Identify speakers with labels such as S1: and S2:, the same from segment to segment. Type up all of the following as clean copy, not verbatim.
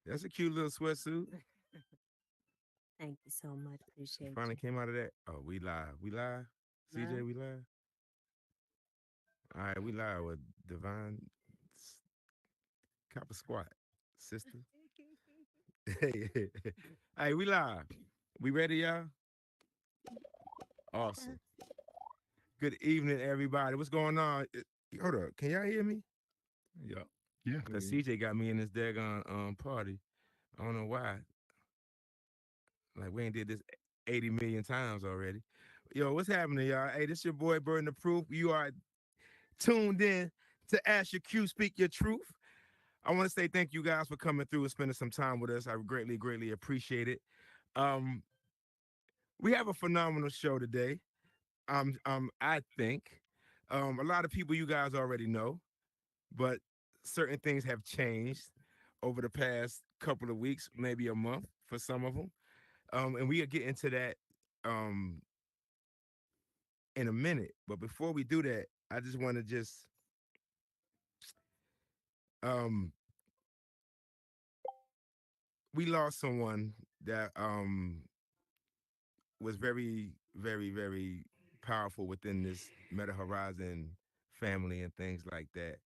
S1: That's a cute little sweatsuit.
S2: Thank you so much.
S1: You
S2: Appreciate
S1: finally
S2: you.
S1: came out of that. Oh, we live. We live. CJ,
S2: Love.
S1: we live. All right, we live with Divine Copper Squat, sister. Hey, hey, we live. We ready, y'all? Awesome. Good evening, everybody. What's going on? Hold up. Can y'all hear me? Yeah.
S3: Yeah.
S1: Cause CJ got me in this daggone party. I don't know why. Like we ain't did this 80 million times already. Yo, what's happening, y'all? Hey, this your boy Burden the Proof. You are tuned in to Ask Your Q, Speak Your Truth. I want to say thank you guys for coming through and spending some time with us. I greatly, greatly appreciate it. Um, we have a phenomenal show today. I think a lot of people you guys already know, but certain things have changed over the past couple of weeks, maybe a month for some of them. And we are getting to that um in a minute. But before we do that, I just want to just um we lost someone that was very, very, very powerful within this Meta Horizon family and things like that.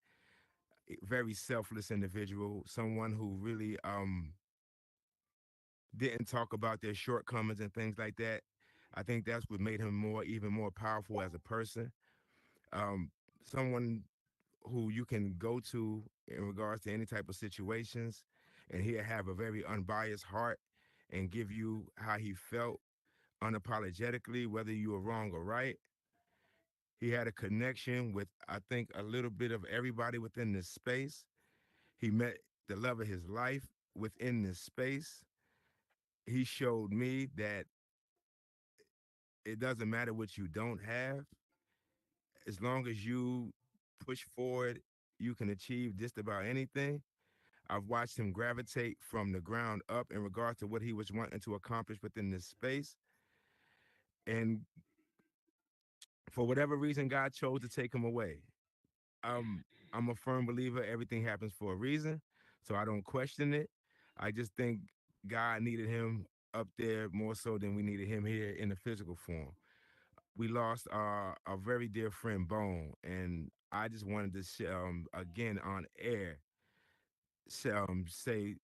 S1: Very selfless individual, someone who really didn't talk about their shortcomings and things like that. I think that's what made him even more powerful as a person. Um, someone who you can go to in regards to any type of situations, and he'll have a very unbiased heart and give you how he felt unapologetically, whether you were wrong or right. He had a connection with, I think, a little bit of everybody within this space. He met the love of his life within this space. He showed me that it doesn't matter what you don't have, as long as you push forward, you can achieve just about anything. I've watched him gravitate from the ground up in regards to what he was wanting to accomplish within this space. And for whatever reason, God chose to take him away. Um, I'm a firm believer everything happens for a reason, so I don't question it. I just think God needed him up there more so than we needed him here in the physical form. We lost a very dear friend, Bone, and I just wanted to again on air say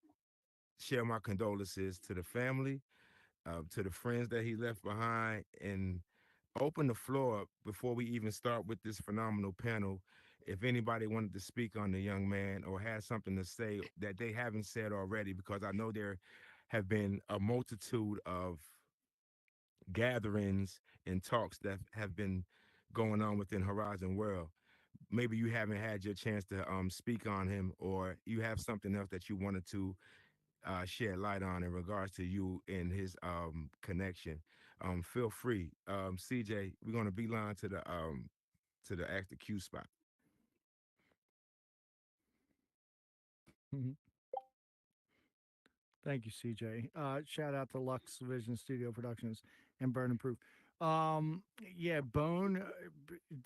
S1: share my condolences to the family, to the friends that he left behind, and open the floor up before we even start with this phenomenal panel. If anybody wanted to speak on the young man or has something to say that they haven't said already, because I know there have been a multitude of gatherings and talks that have been going on within Horizon World. Maybe you haven't had your chance to speak on him, or you have something else that you wanted to shed light on in regards to you and his connection. Feel free. CJ, we're gonna beeline to the Ask the Q spot.
S3: Mhm. Thank you, CJ. Shout out to Lux Vision Studio Productions and Burn and Proof. Yeah, Bone.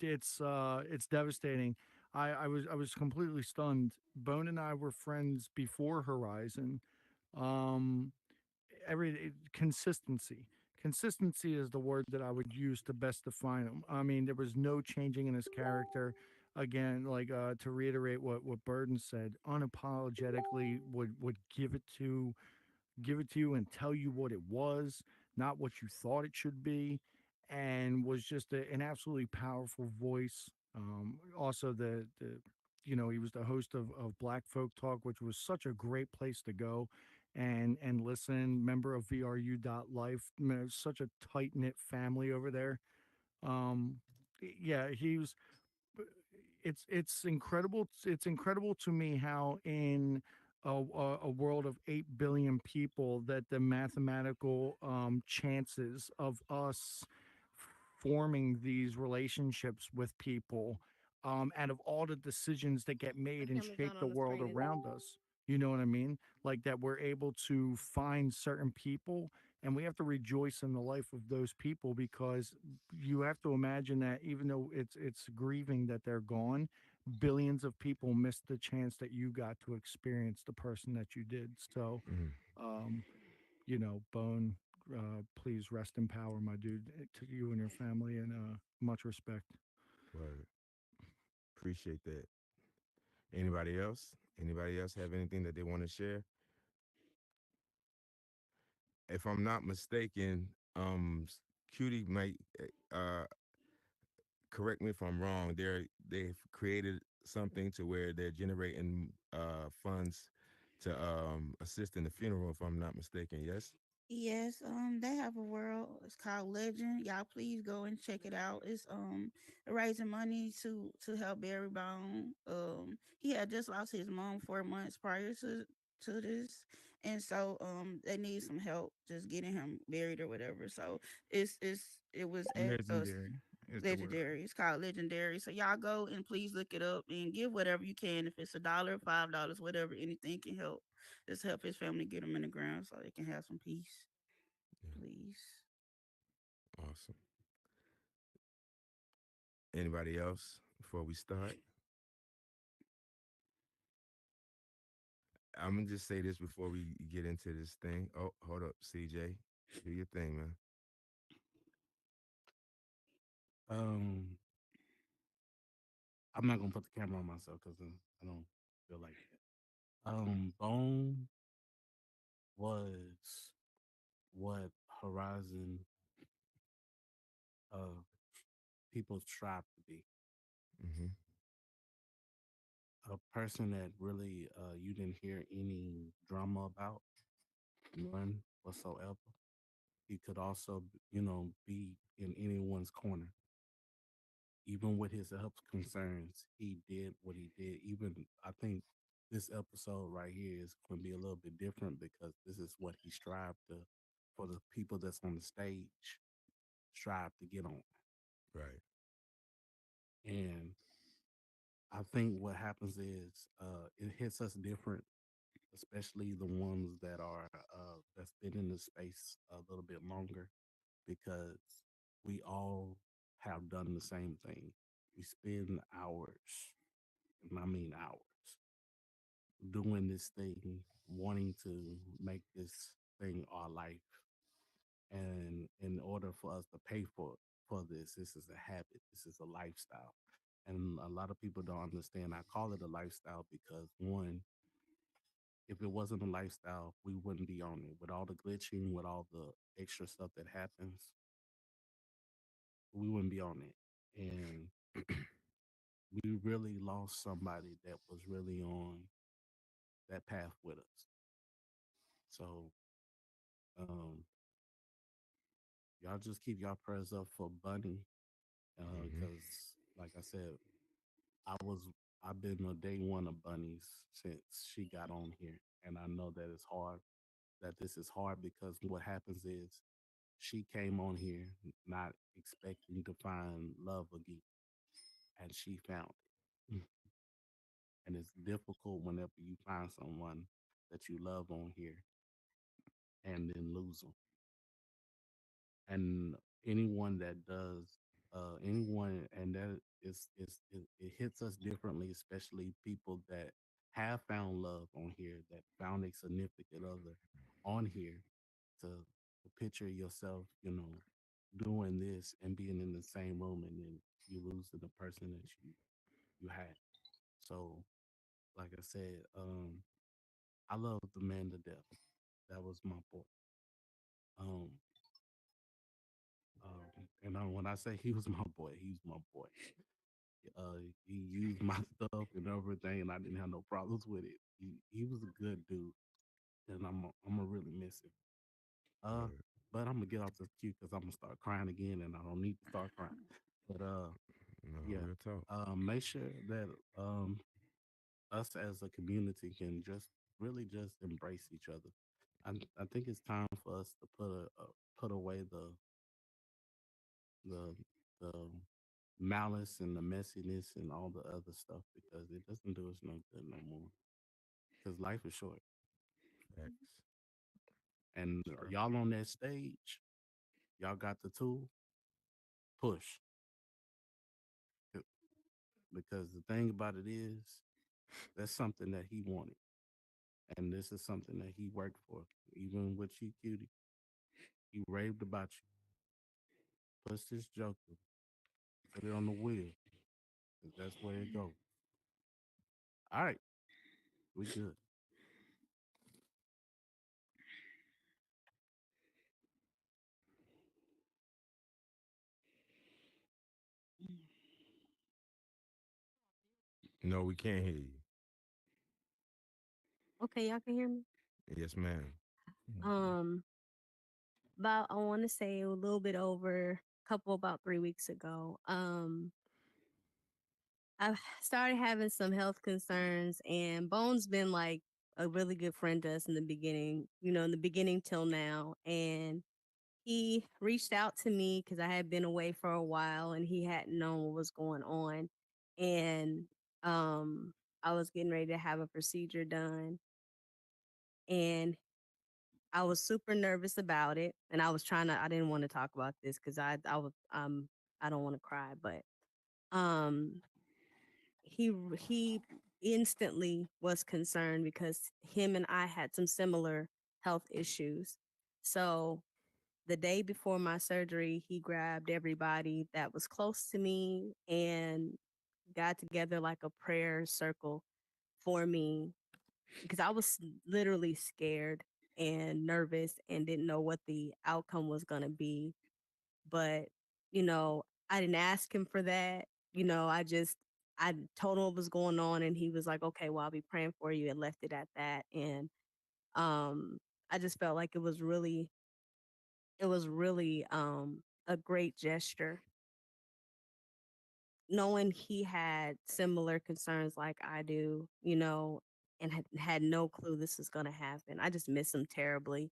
S3: It's devastating. I was completely stunned. Bone and I were friends before Horizon. Um, consistency. Consistency is the word that I would use to best define him. I mean, there was no changing in his character. Again, like to reiterate what Burden said, unapologetically would give it to you and tell you what it was, not what you thought it should be, and was just an absolutely powerful voice. Also, he was the host of Black Folk Talk, which was such a great place to go and listen. Member of VRU.life, such a tight knit family over there. Um, yeah, he was it's incredible. It's incredible to me how in a world of 8 billion people that the mathematical chances of us forming these relationships with people out of all the decisions that get
S2: My
S3: made and
S2: camera's
S3: shape
S2: not
S3: the
S2: on the
S3: world
S2: screen, is it?
S3: around us. You know what I mean? Like that we're able to find certain people and we have to rejoice in the life of those people because you have to imagine that even though it's grieving that they're gone, billions of people missed the chance that you got to experience the person that you did. So,
S1: Mm,
S3: um, Bone, please rest in power, my dude, to you and your family, and much respect.
S1: word. Appreciate that. Anybody else? Anybody else have anything that they want to share? If I'm not mistaken, Cutie might uh, correct me if I'm wrong. They've created something to where they're generating funds to assist in the funeral. If I'm not mistaken, yes.
S4: Yes, they have a world. It's called Legend. Y'all please go and check it out. It's raising money to help Barry Bone. He had just lost his mom 4 months prior to this. And so they need some help just getting him buried or whatever. So it was at
S3: Legendary is the word.
S4: Legendary. It's called Legendary. So y'all go and please look it up and give whatever you can. If it's $1, $5, whatever, anything can help. Just help his family get him in the ground so they can have some peace.
S1: Yeah,
S4: Please.
S1: awesome. Anybody else before we start? I'm gonna just say this before we get into this thing. Oh, hold up, CJ, do your thing, man.
S5: Um, I'm not gonna put the camera on myself because I don't feel like it. Bone was what Horizon uh people strive to be.
S1: Mm-hmm.
S5: A person that really you didn't hear any drama about, none whatsoever. He could also, be in anyone's corner. Even with his health concerns, he did what he did. Even I think this episode right here is going to be a little bit different because this is what he strived to for the people that's on the stage strive to get on.
S1: Right.
S5: And I think what happens is it hits us different, especially the ones that are that's been in the space a little bit longer, because we all have done the same thing. We spend hours, and I mean hours, doing this thing, wanting to make this thing our life. And in order for us to pay for this is a habit. This is a lifestyle. And a lot of people don't understand. I call it a lifestyle because one, if it wasn't a lifestyle, we wouldn't be on it. With all the glitching, with all the extra stuff that happens, we wouldn't be on it. And we really lost somebody that was really on that path with us. So um, y'all just keep y'all prayers up for Bunny,
S1: Mm-hmm.
S5: because, like I said, I was I've been a day one of Bunnies since she got on here, and I know that it's hard. That this is hard because what happens is she came on here not expecting to find love again, and she found it. And it's difficult whenever you find someone that you love on here and then lose them. And anyone that does, anyone, and that it hits us differently, especially people that have found love on here, that found a significant other on here, to picture yourself, doing this and being in the same room, and then you losing the person that you had. So, like I said, I love the man to death. That was my boy. Um, and when I say he was my boy, he's my boy. He used my stuff and everything, and I didn't have no problems with it. He was a good dude, and I'm gonna really miss him. Uh,
S1: Word.
S5: but I'm gonna get off this cue because I'm gonna start crying again, and I don't need to start crying. But
S1: No,
S5: yeah.
S1: real talk.
S5: Make sure that us as a community can just really just embrace each other. I think it's time for us to put away the the malice and the messiness and all the other stuff because it doesn't do us no good no more. Because life is short,
S1: Facts.
S5: and
S3: True.
S5: y'all on that stage, y'all got the tool. Push. because the thing about it is that's something that he wanted, and this is something that he worked for. Even with you, cutie, he raved about you. Push this joker, put it on the wheel, 'cause that's where it goes. All right, we good.
S1: No, we can't hear you.
S2: Okay, y'all can hear me.
S1: Yes, ma'am.
S2: Um, about I want to say a little bit over a couple about 3 weeks ago. I started having some health concerns, and Bones been like a really good friend to us in the beginning. You know, in the beginning till now, and he reached out to me because I had been away for a while, and he hadn't known what was going on, and um, I was getting ready to have a procedure done, and I was super nervous about it, and I was trying to. I didn't want to talk about this because I don't want to cry, but um he instantly was concerned because him and I had some similar health issues. So the day before my surgery, he grabbed everybody that was close to me and got together like a prayer circle for me because I was literally scared and nervous and didn't know what the outcome was going to be. But, you know, I didn't ask him for that. You know, I told him what was going on and he was like, okay, well, I'll be praying for you, and left it at that. And um, I just felt like it was really a great gesture knowing he had similar concerns like I do, you know, and had no clue this was going to happen. I just miss him terribly.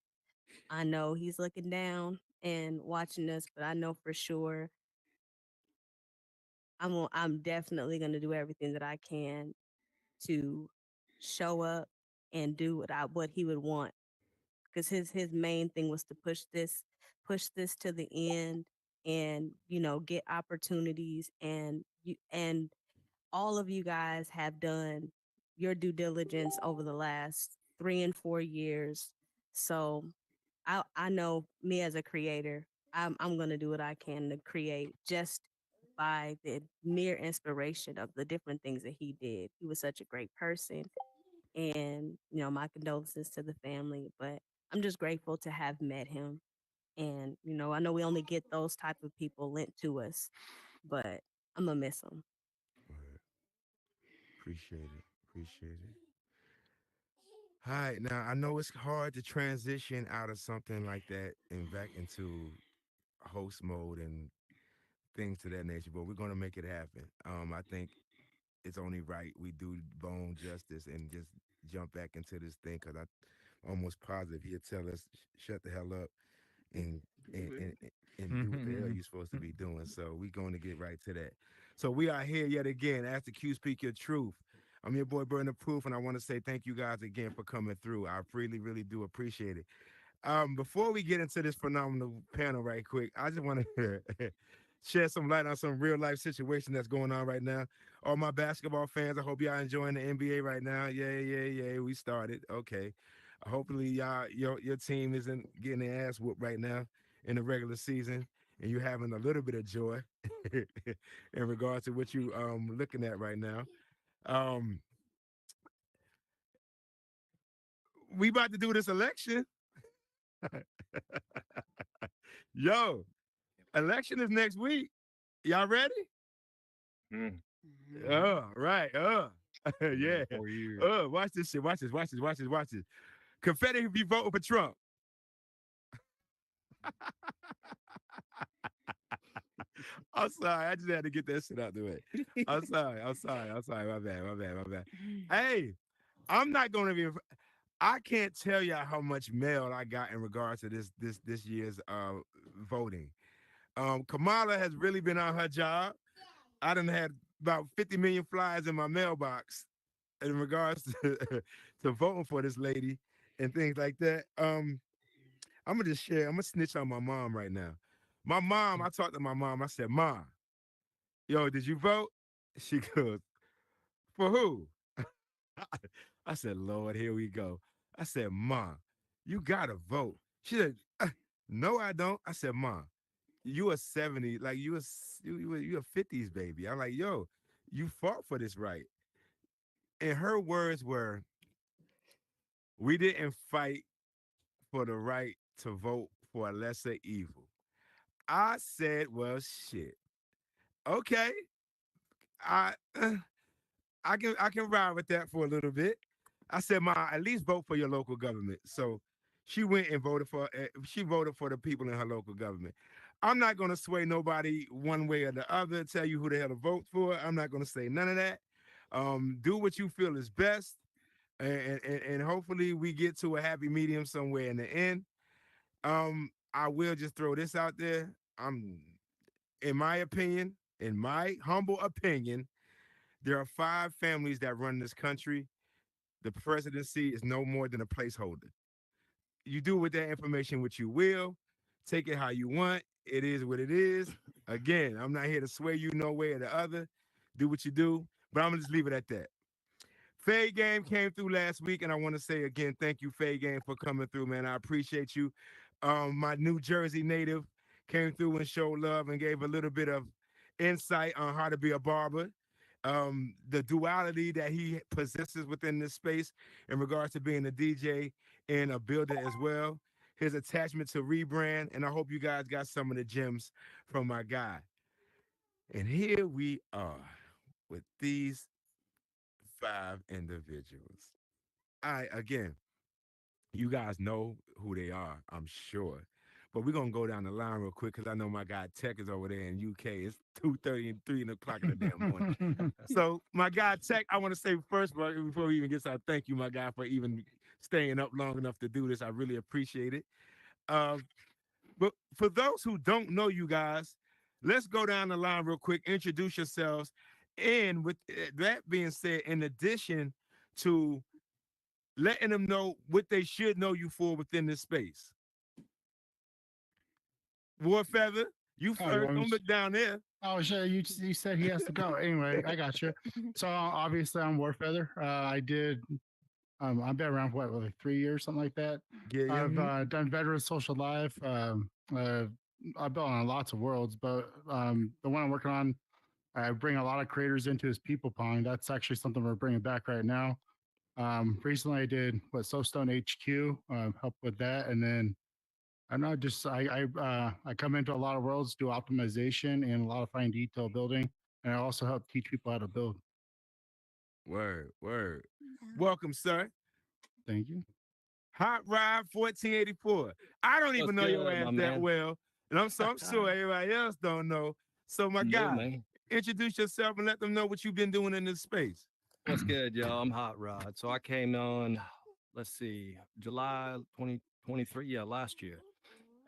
S2: I know he's looking down and watching us, but I know for sure I'm definitely going to do everything that I can to show up and do what he would want, because his main thing was to push this to the end, and get opportunities, and all of you guys have done your due diligence over the last 3 and 4 years. So I know me as a creator, I'm gonna do what I can to create just by the mere inspiration of the different things that he did. He was such a great person, and my condolences to the family. But I'm just grateful to have met him, and I know we only get those type of people lent to us, but I'm gonna miss him.
S1: Word. Appreciate it. Appreciate it. All right, now I know it's hard to transition out of something like that and back into host mode and things to that nature, but we're gonna make it happen. I think it's only right we do Bone justice and just jump back into this thing because I'm almost positive he'll tell us shut the hell up and and, and and do what the hell you're supposed to be doing. So we're going to get right to that. So we are here yet again. Ask the Q, speak your truth. I'm your boy Burner Proof, and I want to say thank you guys again for coming through. I really, really do appreciate it. Before we get into this phenomenal panel, right quick, I just want to shed some light on some real life situation that's going on right now. All my basketball fans, I hope y'all enjoying the NBA right now. Yeah, yeah, yeah. We started. Okay. Hopefully, your team isn't getting their ass whooped right now in the regular season, and you're having a little bit of joy in regards to what you looking at right now. Um, we about to do this election. Yo, election is next week. Y'all ready?
S3: Mm.
S4: Mhm.
S1: Right.
S3: Yeah,
S1: Yeah.
S3: 4 years.
S1: Watch this shit. Watch this. Watch this. Watch this. Watch this. Confetti be voting for Trump. I'm sorry. I just had to get that shit out the way. I'm sorry. I'm sorry. I'm sorry. My bad. My bad. My bad. Hey, I'm not gonna be. I can't tell y'all how much mail I got in regards to this year's voting. Kamala has really been on her job. I done had about 50 million flyers in my mailbox in regards to, to voting for this lady and things like that. I'm gonna just share. I'm gonna snitch on my mom right now. My mom, I talked to my mom. I said, "Mom, yo, did you vote?" She goes, for who? I said, Lord, here we go. I said, Ma, you gotta vote. She said, no, I don't. I said, Ma, you a 70, like you a 50s baby. I'm like, yo, you fought for this right. And her words were, we didn't fight for the right to vote for a lesser evil. I said, well, shit. Okay. I I can ride with that for a little bit. I said, Ma, at least vote for your local government. So she went and voted for. She voted for the people in her local government. I'm not going to sway nobody one way or the other. Tell you who the hell to vote for. I'm not going to say none of that. Do what you feel is best, and hopefully we get to a happy medium somewhere in the end. I will just throw this out there. In my opinion, in my humble opinion, there are 5 families that run this country. The presidency is no more than a placeholder. You do with that information what you will. Take it how you want. It is what it is. Again, I'm not here to sway you no way or the other. Do what you do, but I'm gonna just leave it at that. Fade Game came through last week, and I want to say again, thank you, Fade Game, for coming through, man. I appreciate you. My New Jersey native came through and showed love and gave a little bit of insight on how to be a barber. The duality that he possesses within this space in regards to being a DJ and a builder as well. His attachment to rebrand, and I hope you guys got some of the gems from my guy. And here we are with these 5 individuals. Again, you guys know who they are, I'm sure. But we're gonna go down the line real quick because I know my guy Tech is over there in UK. It's 2:30 and 3 o'clock in the damn morning. So my guy Tech, I want to say first, before we even get started, thank you, my guy, for even staying up long enough to do this. I really appreciate it. Um, but for those who don't know you guys, let's go down the line real quick. Introduce yourselves, and with that being said, in addition to letting them know what they should know you for within this space. War Feather, you
S6: Oh, you
S1: first.
S6: want me
S1: Don't
S6: to?
S1: look down there.
S6: Oh, sure. You said he has to go. Anyway, I got you. So obviously, I'm Warfeather. I did. I've been around for what, like 3 years, something like that.
S1: Yeah, yeah.
S6: I've done veteran social life. I've built on lots of worlds, but the one I'm working on, I bring a lot of creators into his people pong. That's actually something we're bringing back right now. Recently, I did what Soulstone HQ, help with that, and then I know just I come into a lot of worlds, do optimization and a lot of fine detail building, and I also help teach people how to build.
S1: Word, word.
S4: Yeah.
S1: Welcome, sir.
S6: Thank you.
S1: Hot Rod 1484. I don't
S7: What's
S1: even know your
S7: good, my
S1: ass that
S7: man?
S1: well, and I'm sure everybody else don't know. So my
S7: No,
S1: guy,
S7: man.
S1: introduce yourself and let them know what you've been doing in this space.
S7: What's good, y'all? I'm Hot Rod. So I came on, let's see, July 2023, yeah, last year.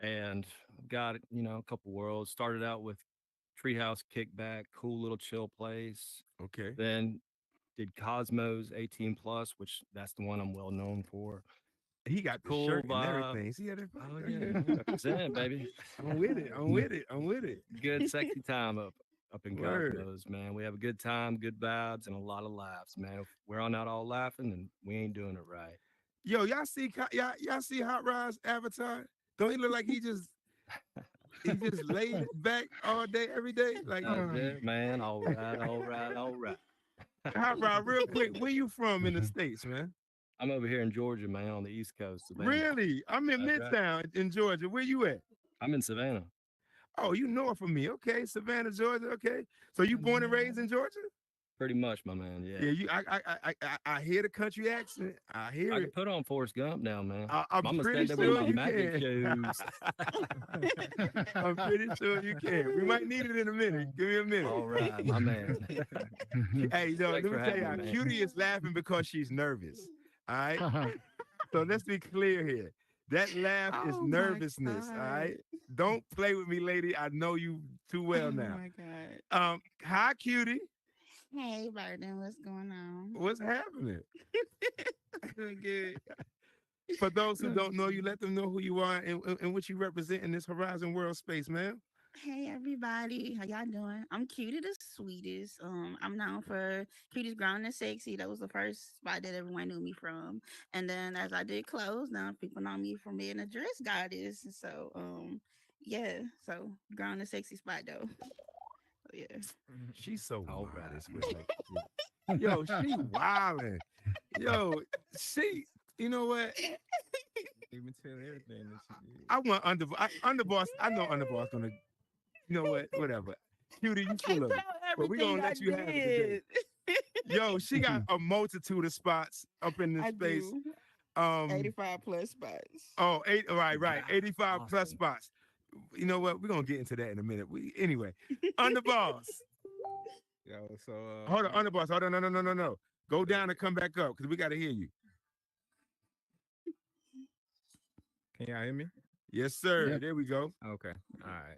S7: And I've got, a couple worlds. Started out with Treehouse Kickback, cool little chill place.
S1: Okay.
S7: Then did Cosmos 18 plus, which that's the one I'm well known for.
S1: He got the
S7: Cool
S1: shirt and
S7: vibe.
S1: everything. See how that?
S7: Oh yeah, represent, baby.
S1: I'm with it. I'm with it. I'm with it.
S7: Good sexy time up in
S1: Word.
S7: Cosmos, man. We have a good time, good vibes, and a lot of laughs, man. If we're not all laughing, then we ain't doing it right.
S1: Yo, y'all see Hot Rod's avatar? Don't he look like he just laid back all day, every day? Like
S7: That's it, man. All right, all right, all right.
S1: Hot Rod, real quick, where you from in the States, man?
S7: I'm over here in Georgia, man, on the East Coast, Savannah.
S1: Really? I'm in
S7: That's right.
S1: Midtown in Georgia. Where you at?
S7: I'm in Savannah.
S1: Oh, you north of me. Okay, Savannah, Georgia. Okay. So you born and raised in Georgia?
S7: Pretty much, my man. Yeah.
S1: Yeah, I hear the country accent. I hear
S7: I can
S1: it.
S7: put on Forrest Gump now, man.
S1: I'm
S7: Mama
S1: pretty
S7: said there were
S1: sure
S7: my
S1: you
S7: magic
S1: can.
S7: shoes.
S1: I'm pretty sure you can. We might need it in a minute. Give me a minute.
S7: All right, my man.
S1: Hey, no, let
S7: Thanks
S1: me
S7: for
S1: tell
S7: having
S1: y'all,
S7: me, man.
S1: Cutie is laughing because she's nervous. All right. So let's be clear here. That laugh is
S4: Oh my
S1: nervousness. All right.
S4: God.
S1: Don't play with me, lady. I know you too well
S4: Oh
S1: now.
S4: my God.
S1: Hi, Cutie.
S4: Hey, Burden, what's going on?
S1: What's happening?
S4: Doing good.
S1: For those who don't know you, let them know who you are and what you represent in this Horizon World space, man.
S4: Hey everybody, how y'all doing? I'm Cutie the Sweetest. I'm known for Cutie's Grown and Sexy. That was the first spot that everyone knew me from. And then as I did clothes, now people know me from being a dress goddess. So yeah, so Grown and Sexy spot though. So, yeah.
S1: She's so
S7: All right.
S1: modest with her shit. Yo, she wildin'. Yo, she. You know what?
S8: Even tell everything that she did.
S1: I want underboss. I know underboss gonna. You know what? Whatever. Cutie,
S4: I
S1: you
S4: can't
S1: full of it.
S4: tell
S1: But we
S4: everything
S1: gonna
S4: I
S1: let you have it today.
S4: did.
S1: Yo, she got a multitude of spots up in this
S4: I
S1: space.
S4: do.
S1: Um,
S4: 85 plus spots.
S1: oh, eight, right,
S7: Wow.
S1: 85 plus
S7: Awesome.
S1: spots. You know what? We're gonna get into that in a minute. Anyway, underboss.
S8: Yo, so
S1: Hold on, underboss. Hold on, no. Go
S8: uh,
S1: down and come back up because we gotta hear you.
S8: can y'all hear me?
S1: Yes, sir.
S6: Yep.
S1: There we go.
S8: Okay. All right.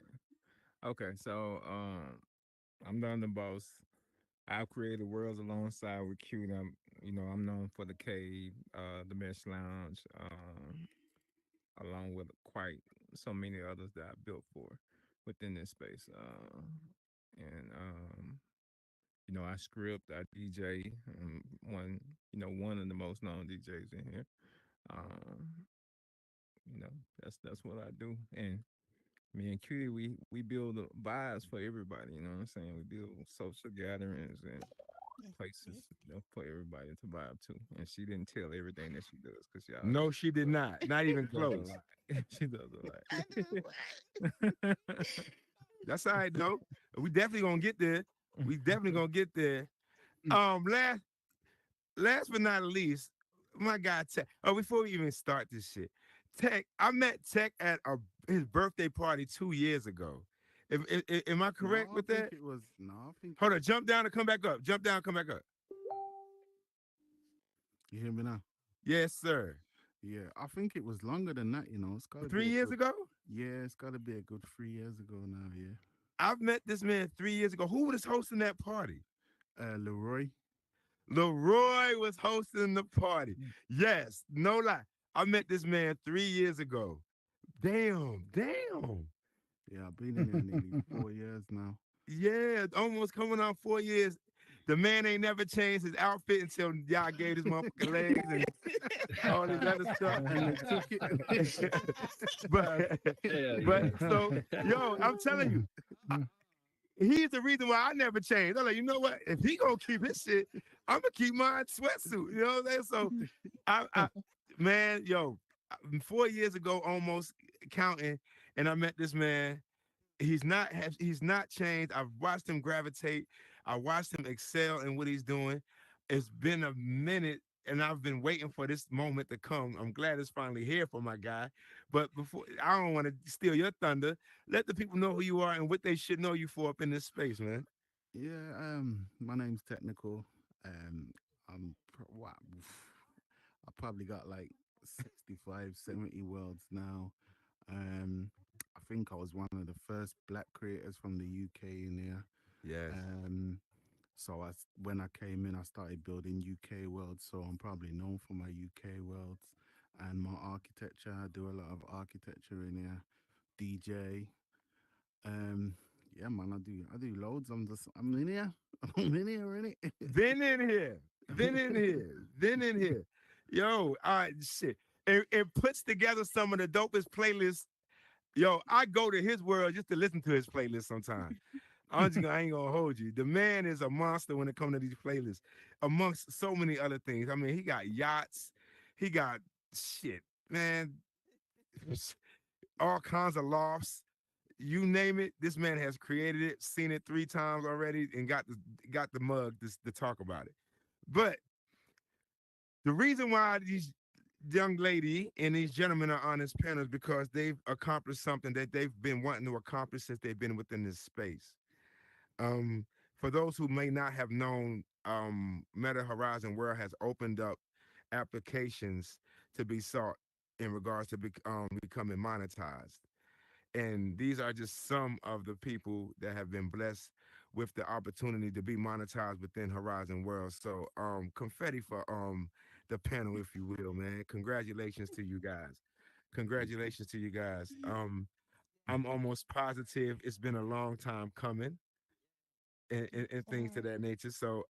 S8: Okay. So I'm the underboss. I've created worlds alongside with Q. I'm known for the cave, the mesh lounge, along with quite so many others that I built for within this space. And I script, I DJ. One of the most known DJs in here. Um, that's what I do. And me and Cutie, we build vibes for everybody. You know what I'm saying? We build social gatherings and
S4: Yes,
S8: places
S4: yes.
S8: for everybody to vibe to. And she didn't tell everything that she does because y'all
S1: No,
S8: just
S1: she did not. Not even
S8: she does a
S1: close.
S8: lot. She does
S4: I
S8: a lot.
S1: That's all right though. We definitely gonna get there. We definitely gonna get there. Last but not least, my guy Tech. Oh, before we even start this shit, Tech. I met Tech at his birthday party 2 years ago. Am I
S5: No,
S1: correct
S5: I
S1: with
S5: think
S1: that?
S5: it was. No, I think
S1: Hold on, jump down and come back up. Jump down, come back up.
S5: you hear me now.
S1: Yes, sir.
S5: Yeah, I think it was longer than that. It's got to be
S1: Three
S5: a
S1: years
S5: good.
S1: ago,
S5: Yeah, it's got to be a good 3 years ago now. Yeah.
S1: I've met this man 3 years ago. Who was hosting that party?
S5: Leroy.
S1: Leroy was hosting the party. Yes, no lie. I met this man 3 years ago. Damn.
S5: Yeah, I've been in here nearly 4 years now.
S1: Yeah, almost coming on 4 years. The man ain't never changed his outfit until y'all gave his motherfucking legs and all this other stuff.
S5: And they took it.
S1: but
S7: Hell
S1: but
S7: yeah.
S1: so yo, I'm telling you, I- he's the reason why I never changed. I'm like, you know what? If he gonna keep his shit, I'm gonna keep my sweatsuit. You know what I'm saying? So I man, yo, 4 years ago, almost counting, and I met this man. He's not changed. I've watched him gravitate. I watched him excel in what he's doing. It's been a minute, and I've been waiting for this moment to come. I'm glad it's finally here for my guy. But before, I don't want to steal your thunder. Let the people know who you are and what they should know you for up in this space, man.
S5: Yeah. My name's Technical. Um, what? I probably got like 65, 70 worlds now. Um, I think I was one of the first black creators from the UK in here.
S1: Yes.
S5: So when I came in, I started building UK worlds. So I'm probably known for my UK worlds and my architecture. I do a lot of architecture in here. DJ. Um, yeah, man, I do loads. I'm in here. I'm in here, in it.
S1: Been in here. Been in here. Been in here. Yo, all right, shit. It puts together some of the dopest playlists. Yo, I go to his world just to listen to his playlist sometimes. I ain't gonna hold you. The man is a monster when it comes to these playlists, amongst so many other things. I mean, he got yachts, he got shit, man, all kinds of lofts. You name it, this man has created it, seen it 3 times already, and got the mug to talk about it. But the reason why these young lady and these gentlemen are on this panel is because they've accomplished something that they've been wanting to accomplish since they've been within this space. For those who may not have known, Meta Horizon World has opened up applications to be sought in regards to becoming monetized. And these are just some of the people that have been blessed with the opportunity to be monetized within Horizon World. So confetti for the panel, if you will, man. Congratulations to you guys. Congratulations to you guys. I'm almost positive it's been a long time coming, and things of
S4: Sad.
S1: that nature. So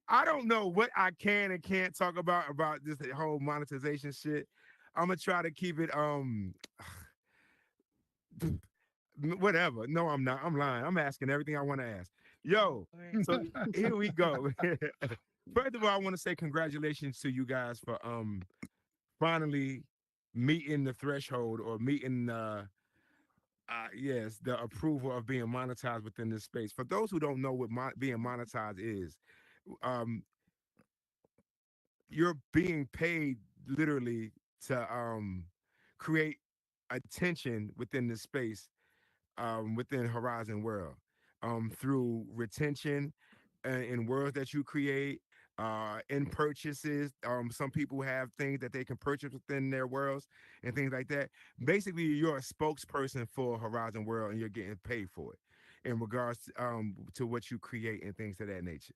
S1: I don't know what I can and can't talk about this whole monetization shit. I'm gonna try to keep it whatever. No, I'm not. I'm lying. I'm asking everything I want to ask. Yo,
S4: Lord.
S1: so here we go. First of all, I want to say congratulations to you guys for finally meeting the threshold or meeting yes, the approval of being monetized within this space. For those who don't know what being monetized is, um you're being paid literally to create attention within this space, within Horizon World, through retention in worlds that you create, in purchases. Some people have things that they can purchase within their worlds and things like that. Basically, you're a spokesperson for Horizon World, and you're getting paid for it in regards to what you create and things of that nature.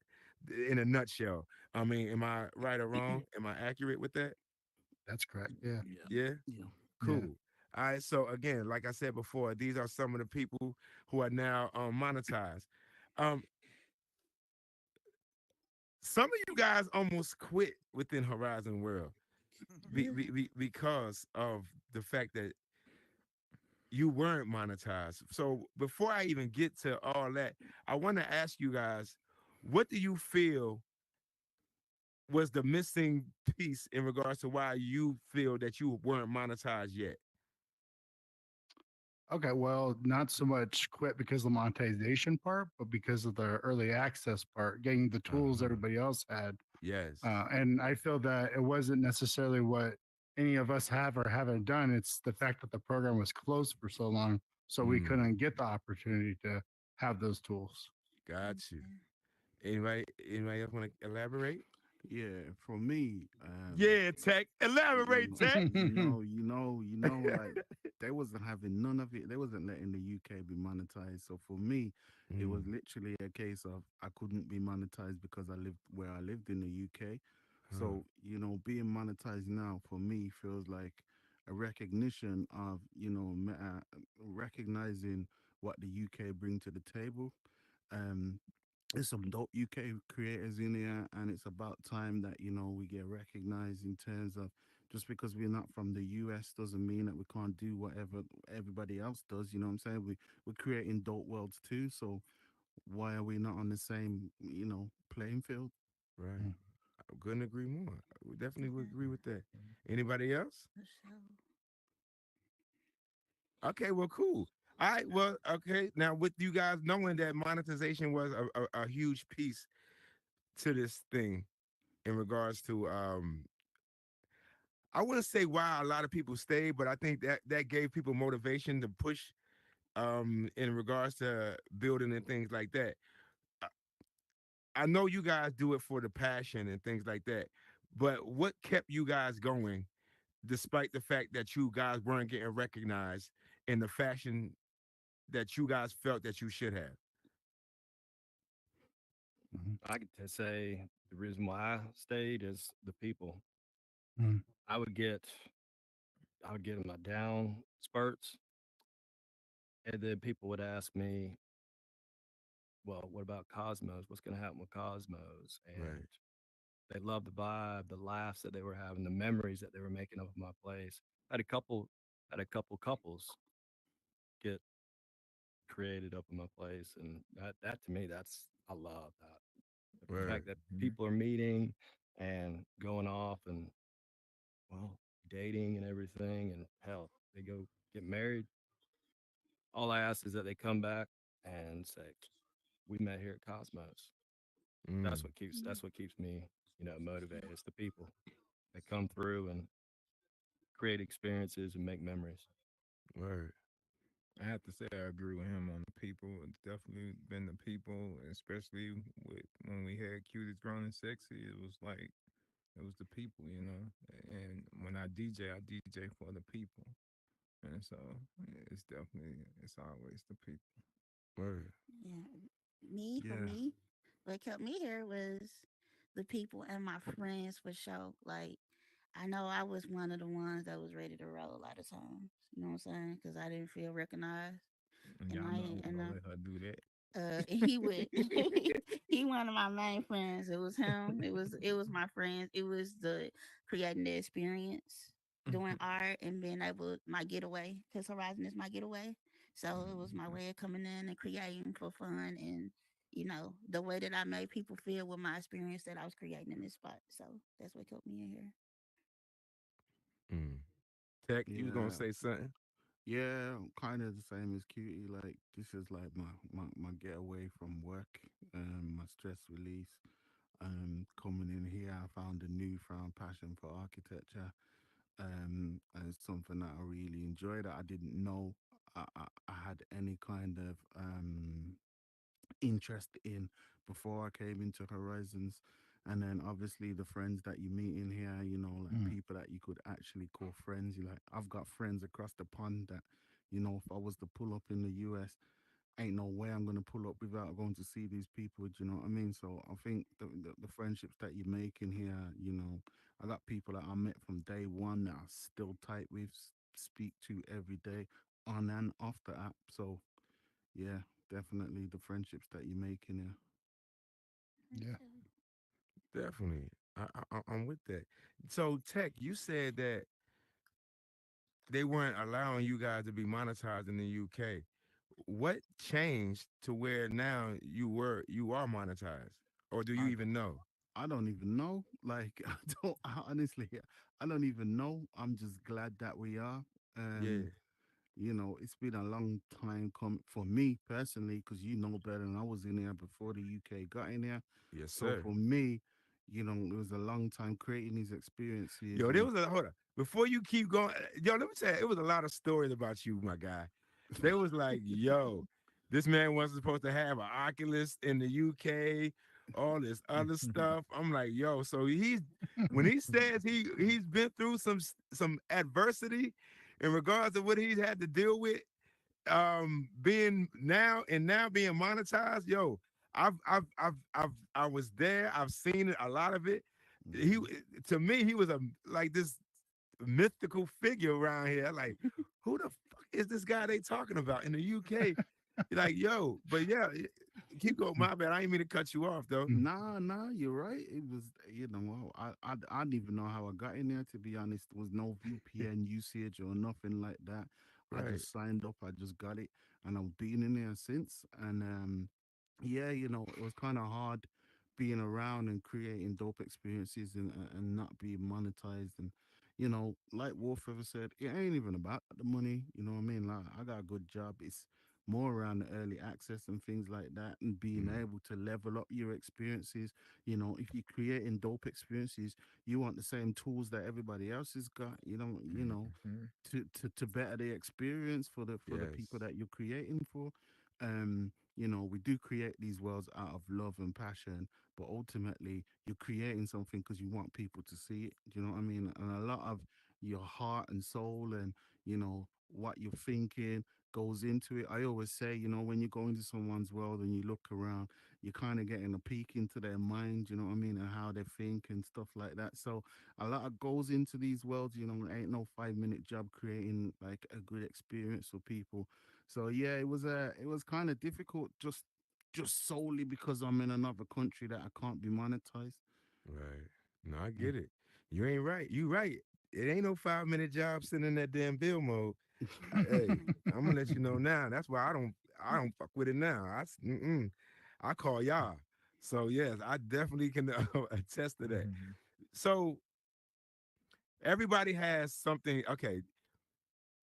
S1: In a nutshell, I mean, am I right or wrong? Am I accurate with that?
S6: That's correct. Yeah.
S5: Yeah.
S1: Yeah.
S5: Yeah.
S6: Yeah.
S1: Cool. All right. So again, like I said before, these are some of the people who are now monetized. Um, some of you guys almost quit within Horizon World
S4: Really?
S1: because of the fact that you weren't monetized. So before I even get to all that, I want to ask you guys, what do you feel was the missing piece in regards to why you feel that you weren't monetized yet?
S6: Okay, well, not so much quit because of the monetization part, but because of the early access part, getting the tools
S1: Uh-huh.
S6: everybody else had.
S1: Yes.
S6: And I feel that it wasn't necessarily what any of us have or haven't done. It's the fact that the program was closed for so long, so we
S1: Mm,
S6: couldn't get the opportunity to have those tools.
S1: got you.
S4: Okay.
S1: Anybody else want to elaborate?
S5: Yeah. For me,
S1: Yeah, Tech. Elaborate,
S5: you
S1: Tech.
S5: like they wasn't having none of it. They wasn't letting the UK be monetized. So for me, it was
S1: Mm,
S5: literally a case of I couldn't be monetized because I lived where I lived in the UK.
S1: huh,
S5: So being monetized now for me feels like a recognition of recognizing what the UK bring to the table. Um, there's some dope UK creators in here, and it's about time that we get recognized in terms of just because we're not from the US doesn't mean that we can't do whatever everybody else does. You know what I'm saying? We're creating dope worlds too, so why are we not on the same playing field?
S1: right.
S6: Mm.
S1: I couldn't agree more. I would definitely would
S4: Okay.
S1: agree with that. Anybody else?
S4: For sure.
S1: Okay, well, cool. All right, well, okay. Now, with you guys knowing that monetization was a huge piece to this thing in regards to, I wouldn't say why a lot of people stayed, but I think that gave people motivation to push in regards to building and things like that. I I know you guys do it for the passion and things like that, but what kept you guys going despite the fact that you guys weren't getting recognized in the fashion that you guys felt that you should have?
S6: Mhm.
S7: I could say the reason why I stayed is the people.
S6: Mm.
S7: I would get I would get in my down spurts, and then people would ask me, "Well, what about Cosmos? What's going to happen with Cosmos?"
S1: Right.
S7: And they loved the vibe, the laughs that they were having, the memories that they were making of my place. I had a couple, had a couple couples get created up in my place, and that to me, that's I love that. The
S1: Right.
S7: fact that
S8: Mhm.
S7: people are meeting and going off and well, dating and everything, and hell, they go get married. All I ask is that they come back and say, "We met here at Cosmos."
S1: Mm,
S7: That's what keeps me, motivated. It's the people that come through and create experiences and make memories.
S1: right.
S8: I have to say I agree with him on the people. It's definitely been the people, especially with when we had Cutest Grown and Sexy. It was the people, you know. And when I DJ for the people. And so it's always the people.
S1: Right.
S4: Yeah. Me, for
S5: Yeah.
S4: me, what kept me here was the people and my friends for sure. Like, I know I was one of the ones that was ready to roll a lot of times. You know what I'm saying? Because I didn't feel recognized, and
S8: Y'all know I wasn't
S4: and
S8: gonna let her do that.
S4: he would he one of my main friends. It was him. It was my friends. It was the creating the experience, doing art, and being able my getaway because Horizon is my getaway. So it was my way of coming in and creating for fun and the way that I made people feel with my experience that I was creating in this spot. So that's what kept me in here.
S1: Mm. Tech, you was gonna
S5: Yeah,
S1: say something?
S5: yeah, kind of the same as Cutie. Like this is like my getaway from work, my stress release. Coming in here, I found a newfound passion for architecture. And it's something that I really enjoy that I didn't know I had any kind of interest in before I came into Horizons. And then obviously the friends that you meet in here, like
S6: Mm.
S5: people that you could actually call friends. You like, I've got friends across the pond that, if I was to pull up in the US, ain't no way I'm gonna pull up without going to see these people. Do you know what I mean? So I think the friendships that you make in here, I got people that I met from day one that I still tight with, speak to every day on and off the app. So yeah, definitely the friendships that you make in here.
S6: Yeah.
S1: Definitely. I'm with that. So, Tech, you said that they weren't allowing you guys to be monetized in the UK. What changed to where now you are monetized, or do you
S5: I
S1: even know?
S5: I don't even know. Like honestly, I don't even know. I'm just glad that we are. Um,
S1: Yeah.
S5: it's been a long time come for me personally, because you know better than I was in here before the UK got in here.
S1: Yes,
S5: So
S1: sir.
S5: for me, it was a long time creating these experiences
S1: Yo, there
S5: and
S1: was a hold on. Before you keep going, yo, let me tell you, it was a lot of stories about you, my guy. They was like, yo, this man wasn't supposed to have an Oculus in the UK, all this other stuff. I'm like, yo, so he's when he says he's been through some adversity in regards to what he's had to deal with, being now being monetized, yo, I was there, I've seen it, a lot of it. He
S5: Mhm.
S1: to me, he was a like this mythical figure around here. Like, who the fuck is this guy they talking about in the UK? Like, yo, but yeah, keep going. My bad. I ain't mean to cut you off though.
S6: Mm.
S5: Nah, nah, you're right. It was, I didn't even know how I got in there, to be honest. There was no VPN usage or nothing like that. I
S1: Right.
S5: just signed up, I just got it, and I've been in there since. And yeah, it was kind of hard being around and creating dope experiences and not being monetized. And, like Wolf ever said, it ain't even about the money. You know what I mean? Like, I got a good job. It's more around the early access and things like that, and being
S1: Mm,
S5: able to level up your experiences. If you're creating dope experiences, you want the same tools that everybody else has got.
S1: mhm.
S5: To better the experience for the people
S1: Yes.
S5: that you're creating for. We do create these worlds out of love and passion, but ultimately you're creating something because you want people to see it. Do you know what I mean? And a lot of your heart and soul and what you're thinking goes into it. I always say, when you go into someone's world and you look around, you're kind of getting a peek into their mind, you know what I mean, and how they think and stuff like that. So a lot of goes into these worlds. Ain't no 5 minute job creating like a good experience for people. So yeah, it was kind of difficult just solely because I'm in another country that I can't be monetized.
S1: Right. No, I get it. You ain't right. You right. It ain't no 5 minute job sitting in that damn bill mode. Hey, I'm gonna let you know now. That's why I don't fuck with it now. I call y'all. So yes, I definitely can attest to that. So everybody has something. Okay,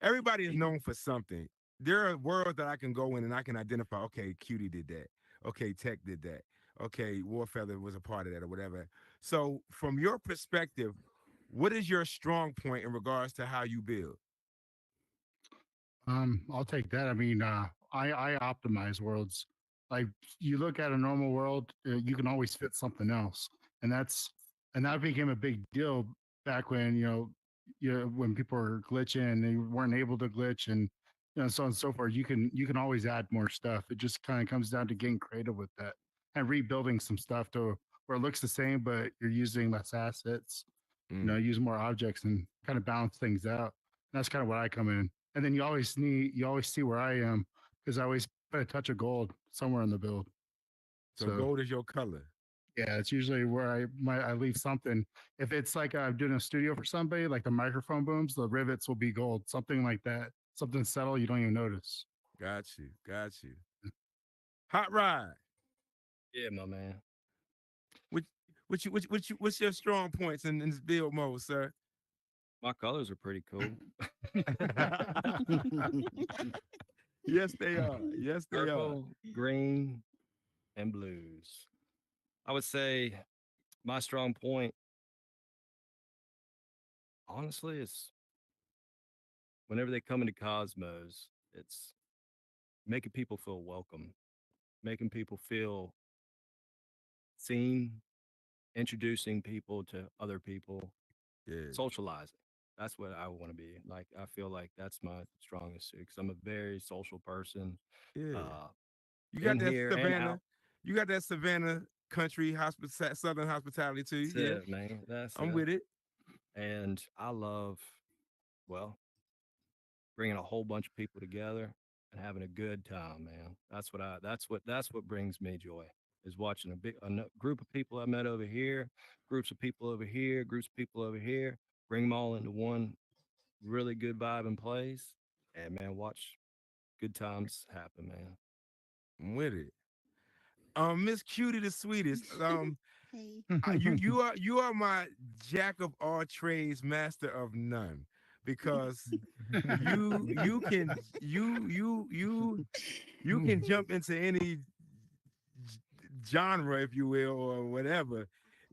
S1: everybody is known for something. There are worlds that I can go in and I can identify. Okay, Cutie did that. Okay, Tech did that. Okay, Warfeather was a part of that or whatever. So from your perspective, what is your strong point in regards to how you build?
S6: I'll take that. I mean, I optimize worlds. Like you look at a normal world, you can always fit something else, and that became a big deal back when when people were glitching and they weren't able to glitch and so on and so forth. You can always add more stuff. It just kind of comes down to getting creative with that and rebuilding some stuff to where it looks the same, but you're using less assets.
S1: Mm.
S6: use more objects and kind of balance things out. And that's kind of what I come in. And then you always see where I am because I always put a touch of gold somewhere in the build.
S1: So
S6: So
S1: gold is your color.
S6: yeah, it's usually where I leave something. If it's like I'm doing a studio for somebody, like the microphone booms, the rivets will be gold, something like that. Something subtle you don't even notice.
S1: Got you. Got you. Hot rod.
S7: Yeah, my man.
S1: Which what's your strong points in this build mode, sir?
S7: My colors are pretty cool.
S1: Yes, they are. Yes, they are.
S7: Purple, green, and blues. I would say my strong point, honestly, is whenever they come into Cosmos, it's making people feel welcome, making people feel seen, introducing people to other people,
S1: Yeah.
S7: socializing. That's what I want to be. Like, I feel like that's my strongest suit because I'm a very social person,
S1: Yeah.
S7: uh,
S1: You got
S7: in
S1: that
S7: here and
S1: Savannah.
S7: out.
S1: You got that Savannah country southern hospitality too.
S7: That's
S1: Yeah.
S7: it, man. That's
S1: I'm
S7: it.
S1: with it.
S7: And I love, well, bringing a whole bunch of people together and having a good time, man. That's what brings me joy is watching group of people I met over here, groups of people over here, groups of people over here, bring them all into one really good vibe and place, and man, watch good times happen, man.
S1: I'm with it. Miss Cutie the sweetest.
S4: Hey.
S1: You are my jack of all trades, master of none, because you can jump into any genre, if you will, or whatever.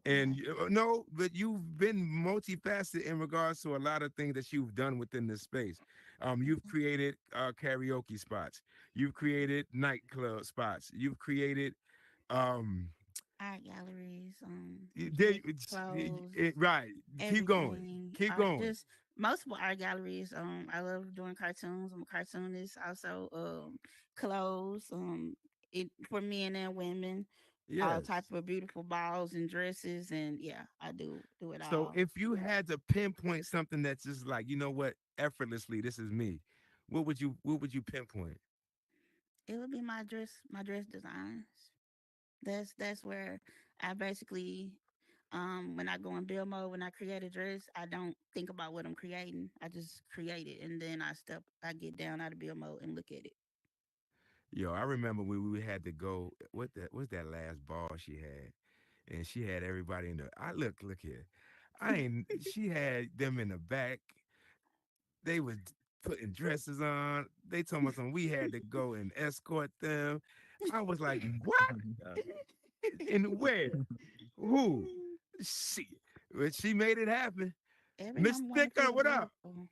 S1: And
S4: Yeah.
S1: no, but you've been multifaceted in regards to a lot of things that you've done within this space. You've
S4: Okay.
S1: created karaoke spots. You've created nightclub spots. You've created um,
S4: Art galleries,
S1: there,
S4: music, clothes,
S1: right. Keep going.
S4: everything.
S1: Keep
S4: Art,
S1: going.
S4: just multiple art galleries. I love doing cartoons. I'm a cartoonist. Also, clothes. It for men and women. All type
S1: Yes.
S4: of beautiful balls and dresses, and yeah, I do it
S1: So
S4: all.
S1: if you had to pinpoint something that's just like, you know what, effortlessly, this is me. What would you pinpoint?
S4: It would be my dress designs. That's where I basically when I go in build mode, when I create a dress, I don't think about what I'm creating. I just create it, and then I get down out of build mode and look at it.
S1: Yo, I remember we had to go. What's that last ball she had? And she had everybody in the. I look here. I ain't. She had them in the back. They was putting dresses on. They told us something. We had to go and escort them. I was like, what?
S7: Yeah.
S1: And where? Who? She. But she made it happen. Miss
S4: Everyone want to
S1: Thicker,
S4: feel
S1: what up?
S4: beautiful.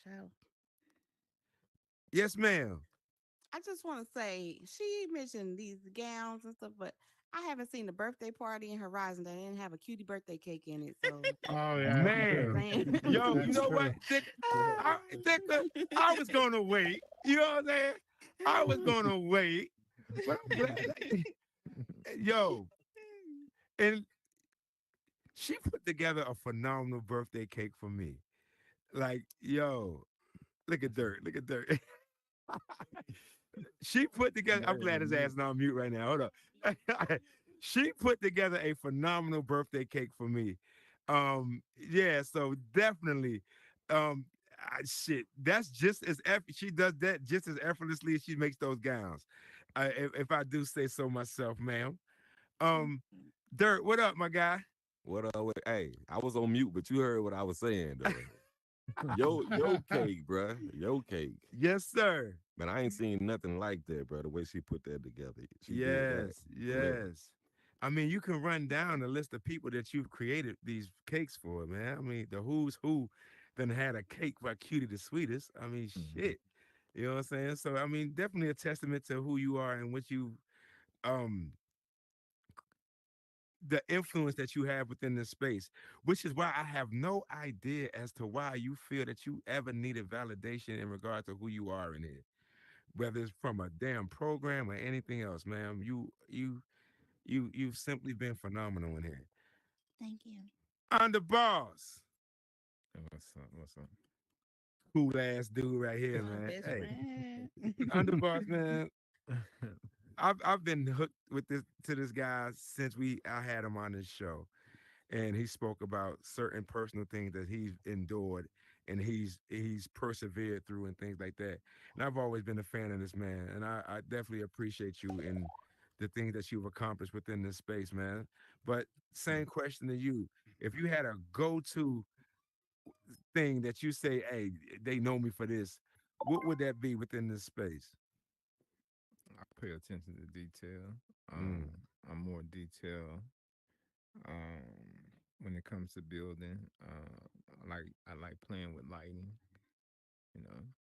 S4: So
S1: Yes, ma'am.
S9: I just want to say she mentioned these gowns and stuff, but I haven't seen the birthday party in Horizon that didn't have a cutie birthday cake in it. So
S6: Oh yeah,
S9: I'm just
S1: Man.
S6: true.
S9: saying.
S1: Yo, you
S6: That's
S1: know what?
S6: true.
S1: Thicker, I was gonna wait. You know what I'm saying? I was gonna wait. But I'm glad. Yo, and she put together a phenomenal birthday cake for me. Like, yo, look at Dirt. Look at Dirt. She put together, I'm glad his ass is on mute right now. Hold up. She put together a phenomenal birthday cake for me. Yeah, so definitely. Shit, that's just as she does that just as effortlessly as she makes those gowns. If I do say so myself, ma'am. Um, Dirt, what up, my guy?
S10: Hey, I was on mute, but you heard what I was saying though. Yo cake, bruh. Yo cake.
S1: Yes, sir.
S10: Man, I ain't seen nothing like that, bro. The way she put that together. She did that.
S1: Yes,
S10: For real.
S1: yes. I mean, you can run down the list of people that you've created these cakes for, man. I mean, the who's who then had a cake by Cutie the Sweetest. I mean, shit. You know what I'm saying? So, I mean, definitely a testament to who you are and what you, um, the influence that you have within this space, which is why I have no idea as to why you feel that you ever needed validation in regard to who you are in it, whether it's from a damn program or anything else, ma'am. You've simply been phenomenal in here.
S4: thank you.
S1: Underboss.
S8: What's up? What's up?
S1: Cool ass dude right here,
S4: My
S1: man.
S4: best
S1: Hey,
S4: friend.
S1: Underboss, man. I've been hooked with this to this guy since I had him on this show, and he spoke about certain personal things that he's endured and he's persevered through and things like that. And I've always been a fan of this man, and I definitely appreciate you and the things that you've accomplished within this space, man. But same question to you: if you had a go-to thing that you say, "Hey, they know me for this," what would that be within this space?
S8: I pay attention to detail.
S1: Mm,
S8: I'm more detail when it comes to building. I like playing with lighting,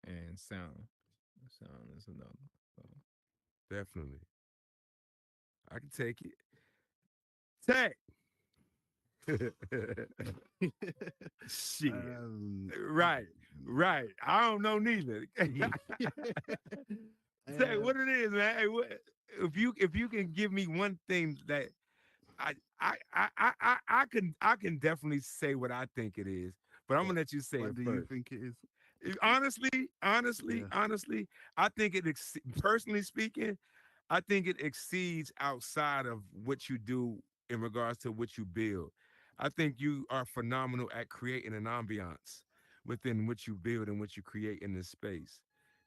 S8: and sound. Sound is another. So
S1: definitely, I can take it. Tech. Shit.
S5: um,
S1: Right. Right. I don't know neither. Say
S5: uh,
S1: what it is, man. Hey, if you can give me one thing that I can definitely say what I think it is, but I'm
S5: what
S1: gonna let you say
S5: what
S1: it
S5: do you
S1: first.
S5: think it is?
S1: Honestly, honestly,
S5: Yeah.
S1: honestly, I think personally speaking, I think it exceeds outside of what you do in regards to what you build. I think you are phenomenal at creating an ambiance within what you build and what you create in this space.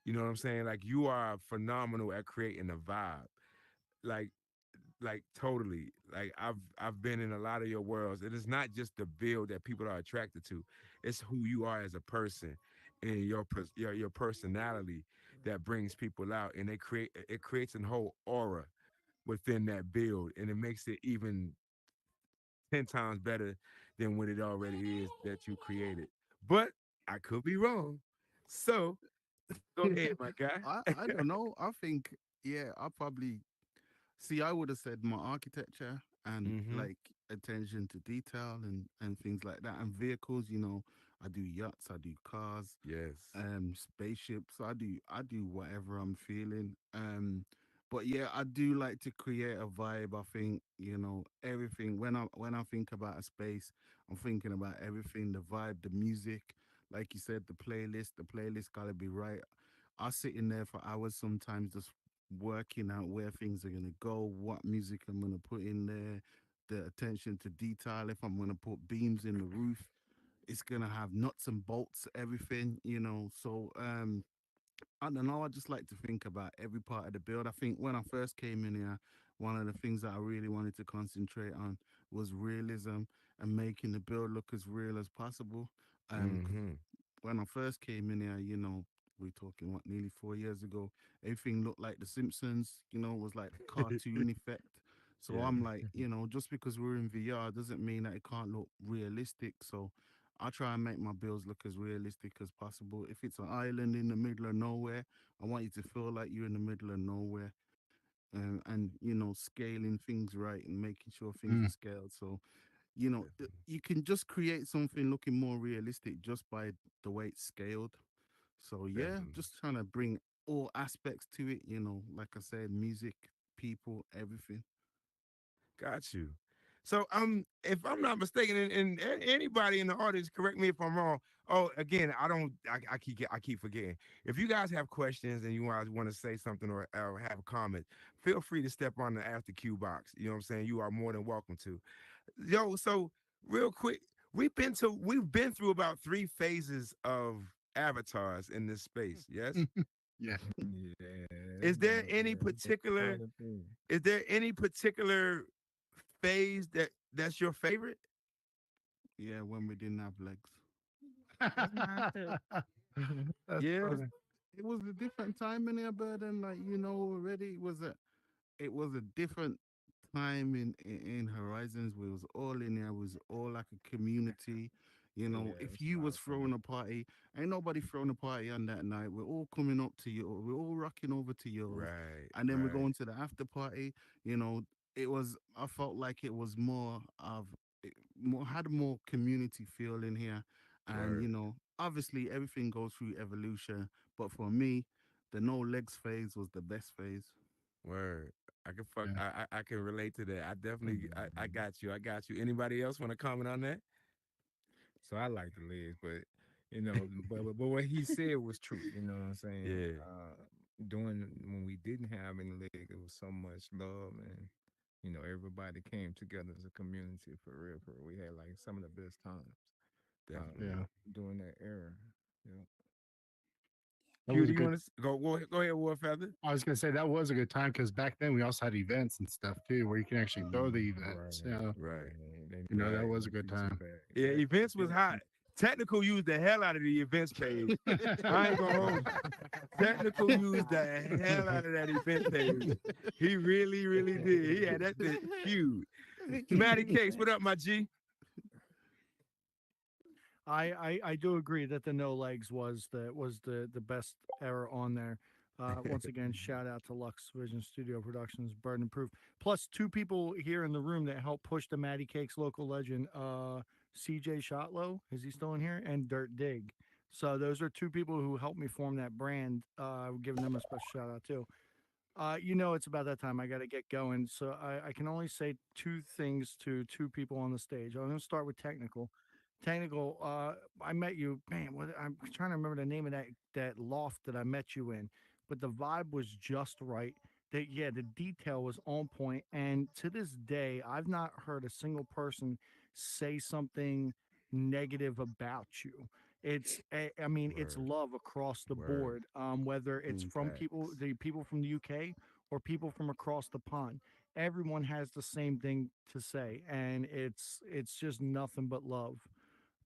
S1: You know what I'm saying? Like you are phenomenal at creating a vibe. Like totally. Like I've been in a lot of your worlds. It is not just the build that people are attracted to. It's who you are as a person and your personality that brings people out, and it creates a whole aura within that build, and it makes it even 10 times better than what it already is that you created. But I could be wrong. So go ahead, my guy.
S5: I don't know. I think yeah, I probably see. I would have said my architecture and
S1: Mm-hmm.
S5: like attention to detail and things like that and vehicles. I do yachts, I do cars,
S1: Yes.
S5: spaceships. I do whatever I'm feeling. But yeah, I do like to create a vibe. I think everything when I think about a space, I'm thinking about everything, the vibe, the music. Like you said, the playlist gotta be right. I sit in there for hours sometimes just working out where things are gonna go, what music I'm gonna put in there, the attention to detail. If I'm gonna put beams in the roof, it's gonna have nuts and bolts, everything. So I don't know. I just like to think about every part of the build. I think when I first came in here, one of the things that I really wanted to concentrate on was realism and making the build look as real as possible. 'Cause
S1: Mm-hmm.
S5: when I first came in here, we're talking what nearly 4 years ago. Everything looked like The Simpsons. It was like the cartoon effect. So
S1: Yeah.
S5: I'm like, just because we're in VR doesn't mean that it can't look realistic. So I try and make my builds look as realistic as possible. If it's an island in the middle of nowhere, I want you to feel like you're in the middle of nowhere. And scaling things right and making sure things are
S6: Mm.
S5: scaled. So
S1: Definitely.
S5: you can just create something looking more realistic just by the way it's scaled. So yeah,
S1: Definitely.
S5: just trying to bring all aspects to it. Like I said, music, people, everything.
S1: Got you. So if I'm not mistaken, and anybody in the audience, correct me if I'm wrong. Oh, again, I don't. I keep forgetting. If you guys have questions and you guys want to say something or have a comment, feel free to step on the after queue box. You know what I'm saying? You are more than welcome to. Yo, so real quick, we've been through about 3 phases of avatars in this space. Yes.
S6: Yeah.
S8: yeah, it's
S1: Is
S8: been
S1: there
S8: a,
S1: any
S8: yeah, it's been
S1: particular
S8: quite a thing.
S1: is there any particular phase that's your favorite?
S5: Yeah, when we didn't have legs.
S4: That's mine too.
S3: That's
S1: Yeah.
S3: funny.
S5: It was a different time in here, burden. Like already it was a different time in Horizons. We was all in there. Was all like a community.
S8: Yeah,
S5: If
S8: it's a
S5: you
S8: lot
S5: was
S8: of fun.
S5: throwing a party, ain't nobody throwing a party on that night. We're all coming up to you. We're all rocking over to yours,
S1: Right,
S5: and then we're
S1: right.
S5: going to the after party. You know, it was. I felt like it was more of more had a more community feel in here, and
S1: Word,
S5: obviously everything goes through evolution. But for me, the no legs phase was the best phase.
S1: word. I can fuck.
S6: Yeah.
S1: I can relate to that. I definitely. I
S8: Mhm.
S1: got you. I got you. Anybody else want to comment on that?
S8: So I like the legs, but you know, but what he said was true. You know what I'm saying?
S10: Yeah.
S8: During when we didn't have any legs, it was so much love, and you know, everybody came together as a community for real. For real. We had like some of the best times
S10: Definitely.
S8: uh,
S6: Yeah,
S8: during that era. Yeah.
S6: that
S8: Q,
S6: was
S8: do
S6: a
S8: you
S6: good.
S8: want to go ahead, War Feather?
S6: I was gonna say that was a good time because back then we also had events and stuff too, where you can actually throw the events.
S8: Right,
S6: Yeah,
S10: Right.
S8: right. They
S6: that
S10: Right.
S6: was a
S8: need
S6: good time.
S8: feedback.
S1: Yeah,
S8: That
S1: events was
S8: did it.
S1: hot. Technical used the hell out of the events page. I ain't gonna hold you. Technical used the hell out of that event page. He really, really did. He had that thing huge. Matty Cakes, what up, my G?
S3: I do agree that the no legs was the best error on there. Once again, shout out to Lux Vision Studio Productions, Burden Proof. Plus, two people here in the room that helped push the Matty Cakes local legend, CJ Shotlow, is he still in here? And Dirt Dig. So those are two people who helped me form that brand. Giving them a special shout out too. It's about that time. I got to get going. So I can only say two things to two people on the stage. I'm going to start with technical. Technical, I met you, man. I'm trying to remember the name of that loft that I met you in, but the vibe was just right. The detail was on point, and to this day, I've not heard a single person say something negative about you. I mean, it's
S10: Word.
S3: love across the
S10: Word.
S3: board. Whether it's from
S10: Facts.
S3: the people from the UK or people from across the pond, everyone has the same thing to say, and it's just nothing but love.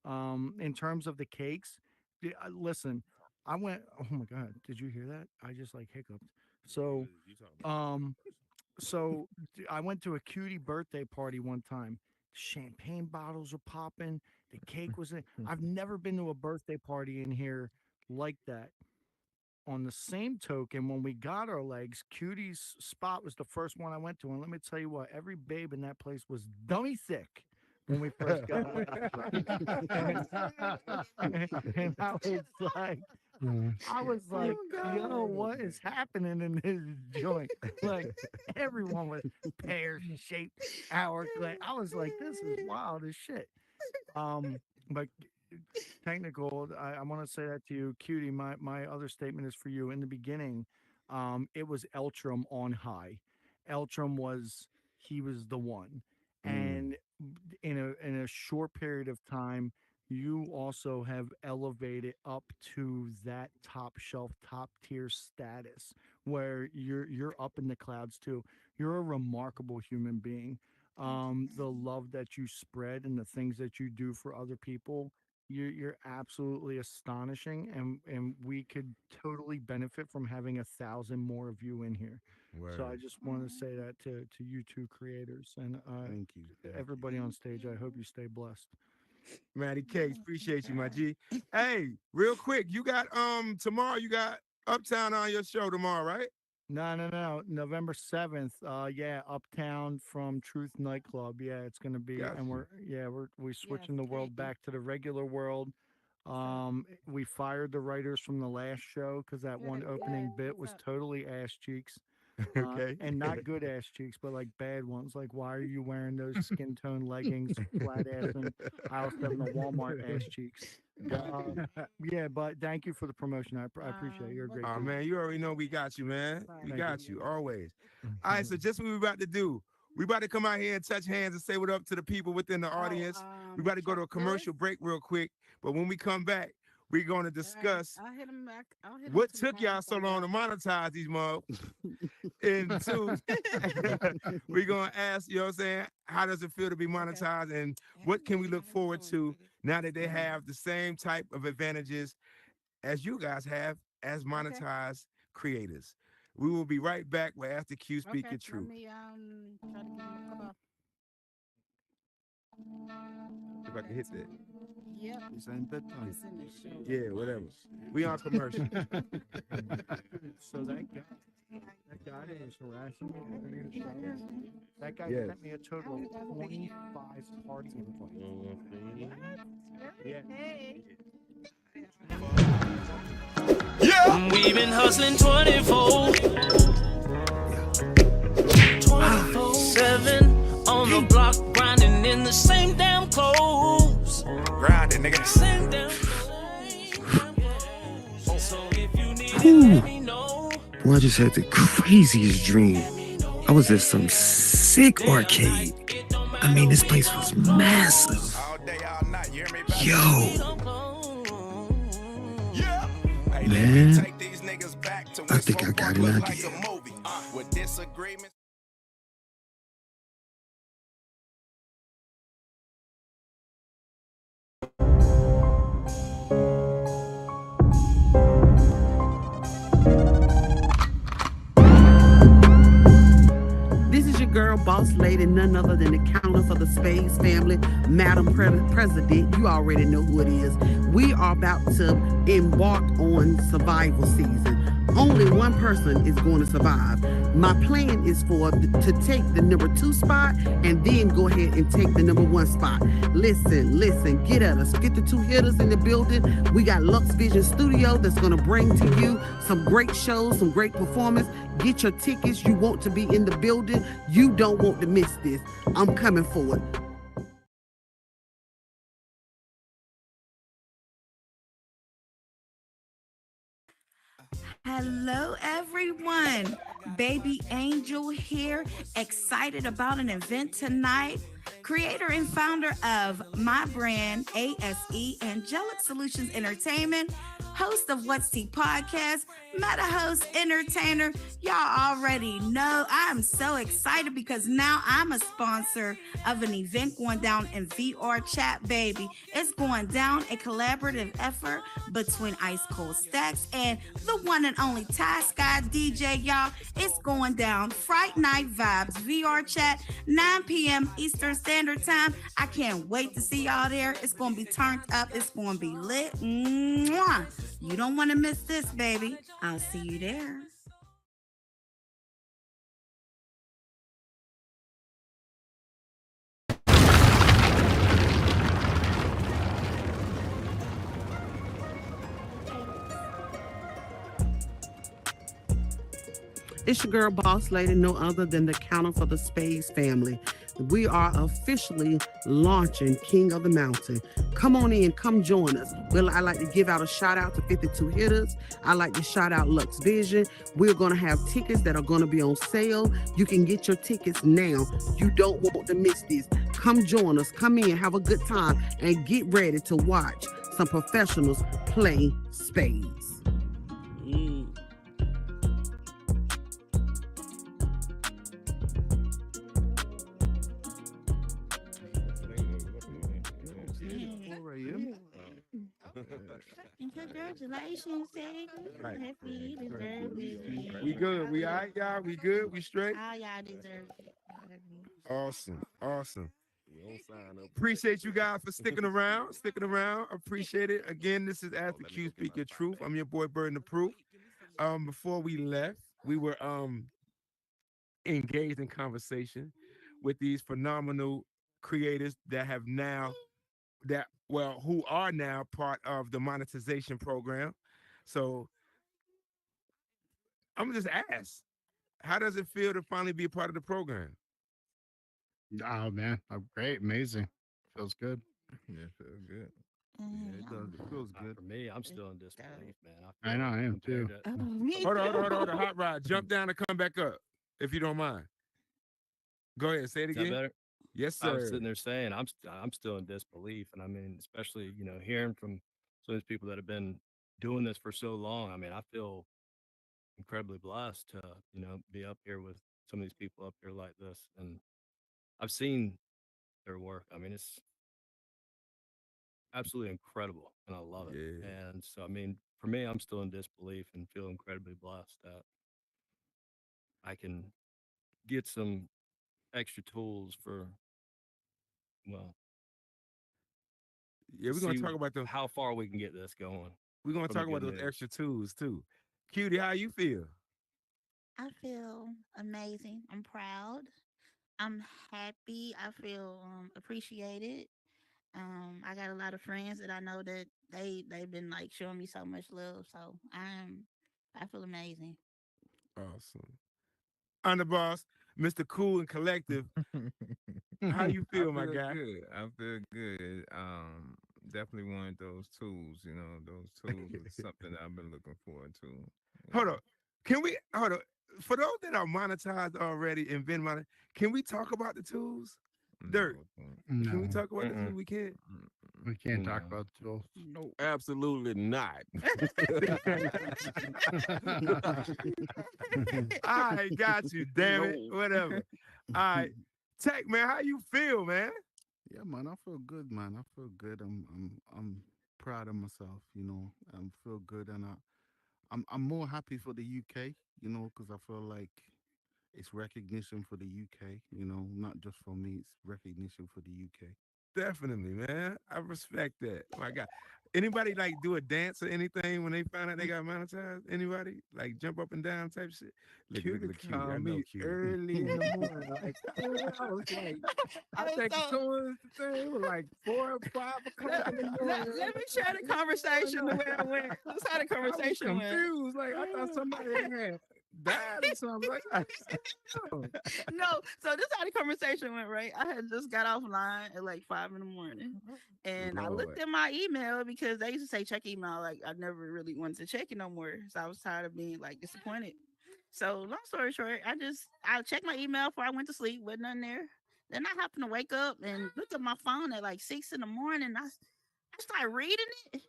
S3: In terms of the cakes, listen, I went. Oh my god, did you hear that? I just like hiccuped. So,
S10: You talking about
S3: um, I went to a cutie birthday party one time. Champagne bottles were popping. The cake was in. I've never been to a birthday party in here like that. On the same token, when we got our legs, Cutie's spot was the first one I went to. And let me tell you what, every babe in that place was dummy thick when we first got our legs. And I was like,
S6: Mm.
S3: I was like, yo, what is happening in this joint? Like everyone was pear shaped hourglass. I was like, this is wild as shit. But technical, I want to say that to you, Cutie. My other statement is for you. In the beginning, it was Eltram on high. Eltram was he was the one,
S10: Mm.
S3: and in a short period of time, you also have elevated up to that top shelf, top tier status where you're up in the clouds too. You're a remarkable human being. The love that you spread and the things that you do for other people, you're absolutely astonishing, and we could totally benefit from having 1,000 more of you in here. So I
S10: Word.
S3: just wanted to say that to you two creators and
S6: Thank you.
S3: everybody on stage. I hope you stay blessed.
S1: Matty Cakes, appreciate you, my G. Hey, real quick, you got tomorrow. You got Uptown on your show tomorrow, right?
S3: No. November 7th. Yeah, Uptown from Truth Nightclub. Yeah, it's gonna be,
S1: Got
S3: and
S1: you.
S3: we're
S9: Yes,
S3: switching the world
S9: thank you.
S3: back to the regular world. We fired the writers from the last show because that one opening bit was totally ass cheeks.
S1: Okay.
S3: And not good ass cheeks, but like bad ones. Like, why are you wearing those skin tone leggings, flat ass and aisle 7 of Walmart ass cheeks? Yeah, but thank you for the promotion. I appreciate it. You're a great
S1: Oh
S3: dude.
S1: man, you already know we got you, man. We
S3: Thank
S1: got you always. All right, so just what we about to do. We about to come out here and touch hands and say what up to the people within the audience. We about to go to a commercial break real quick, but when we come back, we're going to discuss
S9: I'll hit him back. I'll hit him
S1: what took y'all so long to monetize these mother. And two, we're gonna ask, you know what I'm saying, how does it feel to be monetized and what can we look forward to now that they have the same type of advantages as you guys have as monetized creators. We will be right back with After Q Speak Your
S9: Let
S1: Truth.
S9: me try to give him a call.
S1: If I can hit that.
S9: Yep.
S6: It's in the time.
S9: It's in the show.
S1: Yeah, whatever. We on commercial.
S3: So that guy that was harassing me, that guy
S1: Yes.
S3: sent me a total of 25 party invites. Yeah.
S11: We've been hustling 24/7 on the block, grinding in the same damn clothes.
S12: Grinding
S11: Whew. Boy, I just had the craziest dream. I was at some sick arcade. I mean, this place was massive. Yo, man, I think I got an idea.
S12: This is your girl, boss lady, none other than the counter for the Spades family, Madam President. You already know who it is. We are about to embark on survival season. Only one person is going to survive. My plan is to take the number 2 spot and then go ahead and take the number 1 spot. Listen, get at us. Get the 2 hitters in the building. We got Lux Vision Studio that's going to bring to you some great shows, some great performance. Get your tickets. You want to be in the building. You don't want to miss this. I'm coming for it.
S4: Hello, everyone. Baby Angel here, excited about an event tonight. Creator and founder of my brand, ASE Angelic Solutions Entertainment, host of What's Tea Podcast, meta host, entertainer. Y'all already know I'm so excited because now I'm a sponsor of an event going down in VR chat, baby. It's going down a collaborative effort between Ice Cold Stacks and the one and only Ty Sky DJ, y'all. It's going down Fright Night Vibes VR chat, 9 p.m. Eastern Standard Time. I can't wait to see y'all there. It's going to be turned up. It's going to be lit. Mwah. You don't want to miss this, baby. I'll see you there.
S12: It's your girl, boss lady, no other than the counter for the Spades family. We are officially launching King of the Mountain. Come on in, come join us. Well, I like to give out a shout out to 52 hitters. I like to shout out Lux Vision. We're going to have tickets that are going to be on sale. You can get your tickets now. You don't want to miss this. Come join us. Come in, have a good time, and get ready to watch some professionals play spades.
S4: And congratulations,
S1: Right.
S4: Happy, deserve it.
S1: We good. We all right, y'all? We good? We straight?
S4: All y'all deserve it.
S1: Awesome.
S10: We don't sign up.
S1: Appreciate you guys for sticking around. Appreciate it. Again, this is Ask the Q Speak Your Truth. I'm your boy Burden the Proof. Before we left, we were engaged in conversation with these phenomenal creators that have now who are now part of the monetization program. So I'm gonna just ask, how does it feel to finally be a part of the program?
S6: Oh man, great, amazing, feels good.
S8: Yeah, feels good.
S7: Yeah, it does. It feels good. For me, I'm still in disbelief, man.
S6: I know, I am too.
S1: Hold on. Hot Rod, jump down and come back up, if you don't mind. Go ahead, say it
S7: Is that
S1: again.
S7: better?
S1: Yes,
S7: I was
S1: sir.
S7: sitting there saying I'm still in disbelief, and I mean, especially hearing from some of these people that have been doing this for so long. I mean, I feel incredibly blessed to be up here with some of these people up here like this, and I've seen their work. I mean, it's absolutely incredible, and I love it.
S1: Yeah.
S7: And so, I mean, for me, I'm still in disbelief and feel incredibly blessed that I can get some extra tools for, well,
S1: Yeah, we're gonna
S7: see
S1: talk about the
S7: how far we can get this going
S1: we're gonna
S7: from the
S1: talk about
S7: good
S1: those
S7: news.
S1: extra tools too. Cutie, how you feel?
S4: I feel amazing. I'm proud. I'm happy. I feel appreciated. I got a lot of friends that I know that they've been like showing me so much love. So I feel amazing.
S1: Awesome. Underboss, Mr. Cool and Collective. How you
S8: I
S1: feel, my
S8: feel
S1: guy?
S8: good. I feel good. Definitely wanted those tools. You know, those tools is something that I've been looking forward to. You
S1: Hold
S8: know.
S1: on. Can we hold on? For those that are monetized already and been monetized, can we talk about the tools? Dirt.
S8: No,
S1: Can we
S6: No,
S1: talk about the
S7: Mm-mm.
S1: tools? We can't.
S6: we can't talk
S7: No.
S6: about tools.
S9: No.
S10: Absolutely not.
S1: I got you. Damn it.
S9: No.
S1: Whatever. All right. Tech man, how you feel, man?
S5: Yeah, man, I feel good, man. I feel good. I'm proud of myself. I feel good, and I'm more happy for the UK. Because I feel like it's recognition for the UK. Not just for me. It's recognition for the UK.
S1: Definitely, man. I respect that. My God. Anybody like do a dance or anything when they found out they got monetized? Anybody like jump up and down type shit?
S8: Cutie
S1: Look, cutie. I
S8: called
S1: know
S8: me
S1: cutie.
S8: early in the morning. Like, I was like, I
S9: Hey,
S8: think as
S9: so
S8: soon as the thing was like 4 or 5 o'clock in the morning.
S9: let me share the conversation the way I went. This how the
S8: I was
S9: conversation went.
S8: confused. Like, I thought somebody had died or something. Like, oh,
S9: No, so this how the conversation went, right? I had just got offline at like 5 in the morning, and I
S1: Lord.
S9: looked at my email because they used to say check email. Like I never really wanted to check it no more, so I was tired of being like disappointed. So long story short, I checked my email before I went to sleep. Wasn't nothing there. Then I happened to wake up and look at my phone at like 6 in the morning. I started reading it.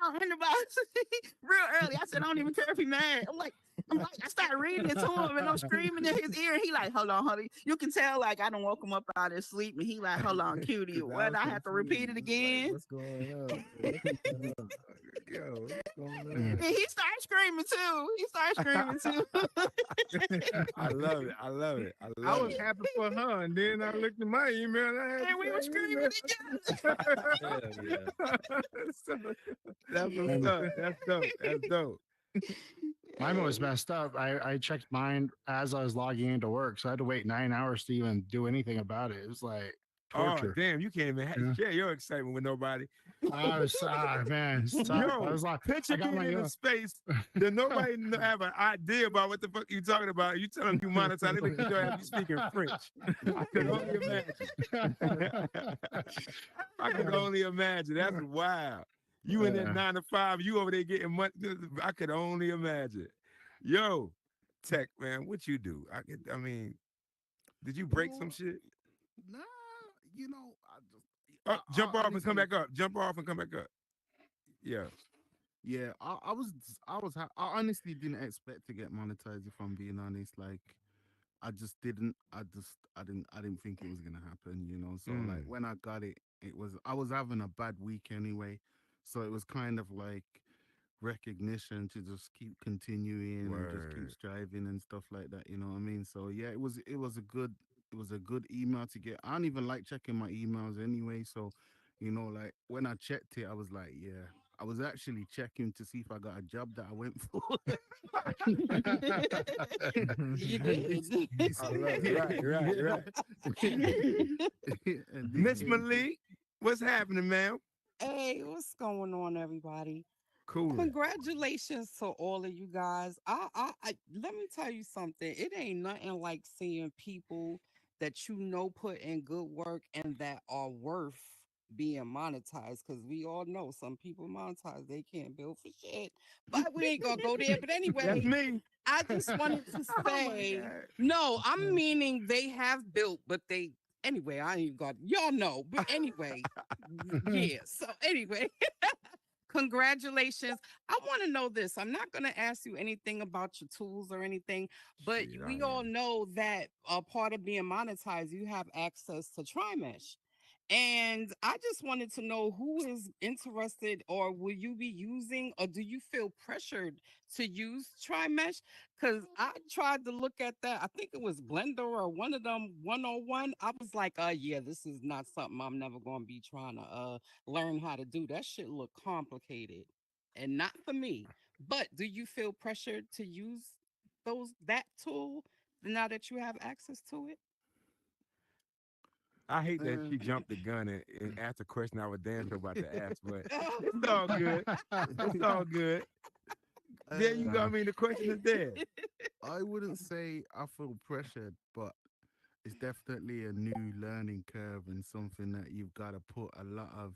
S9: Oh, real early. I said, I don't even care if he mad. I'm like, I started reading it to him and I'm screaming in his ear. And he like, hold on, honey. You can tell like I don't woke him up out of his sleep. And he like, hold on, cutie.
S8: 'cause I
S9: What?
S8: was
S9: I have to repeat it
S8: confused. Like,
S9: again.
S8: what's going on? What's going on? Yo, what's going
S6: Yeah.
S9: And he started screaming too. He started screaming too.
S1: I love it. I love it. I
S8: I
S1: love
S8: was
S1: it.
S8: happy for her, and then I looked at my email and I had
S9: And we were
S8: the same
S9: screaming
S8: email.
S9: together.
S7: Hell yeah.
S1: So, that's what's
S6: And
S1: up. That's dope. That's dope.
S6: mine was messed up. I checked mine as I was logging into work, so I had to wait 9 hours to even do anything about it. It was like
S1: Oh,
S6: torture.
S1: damn. You can't even
S6: Yeah.
S1: share your excitement with nobody.
S6: I was man, it's tough. I
S1: Yo,
S6: was like,
S1: picture
S6: I got
S1: being
S6: my
S1: in a space that nobody have an idea about what the fuck you talking about. You tell them you monetize. They look at you and you speaking French. I could only imagine. I could only imagine. That's wild. You in that
S6: Yeah.
S1: 9 to 5, you over there getting money. I could only imagine. Yo, Tech, man, what you do? I mean, did you break some
S5: Well,
S1: shit?
S5: nah, I just,
S1: Oh, jump
S5: I
S1: off and come
S5: honestly,
S1: back up. Jump off and come back up. Yeah.
S5: yeah, I honestly didn't expect to get monetized. If I'm being honest, like, I didn't think it was gonna happen. So like
S1: Mm,
S5: when I got it, I was having a bad week anyway, so it was kind of like recognition to just keep continuing and just keep
S1: word.
S5: striving and stuff like that. You know what I mean? So yeah, it was a good email to get. I don't even like checking my emails anyway. So, like when I checked it, I was like, yeah. I was actually checking to see if I got a job that I went for.
S9: You
S5: It's-
S9: did.
S5: it's-
S1: I love it. Right.
S5: and this
S1: Miss
S5: came through.
S1: Malik, what's happening, man?
S9: Hey, what's going on, everybody?
S1: Cooling.
S9: Congratulations to all of you guys. Let me tell you something. It ain't nothing like seeing people that you know put in good work and that are worth being monetized. Because we all know some people monetize, they can't build for shit. But we ain't gonna go there. But
S1: That's
S9: anyway,
S1: me.
S9: I just wanted to
S1: Oh my
S9: say,
S1: God.
S9: no, I'm meaning they have built, but they anyway, I ain't got y'all know. But anyway, yeah. So anyway. Congratulations. I want to know this. I'm not going to ask you anything about your tools or anything, but
S1: Shit, I
S9: we all
S1: am.
S9: know that a part of being monetized, you have access to TriMesh. And I just wanted to know who is interested, or will you be using, or do you feel pressured to use TriMesh? Because I tried to look at that. I think it was Blender or one of them 101. I was like, yeah, this is not something I'm never going to be trying to learn how to do. That shit look complicated and not for me. But do you feel pressured to use that tool now that you have access to it?
S1: I hate that
S5: Uh,
S1: she jumped the gun and asked a question I was damn sure about to ask, but it's all good. It's all good. There you go. I
S5: uh,
S1: mean, the question is there.
S5: I wouldn't say I feel pressured, but it's definitely a new learning curve and something that you've got to put a lot of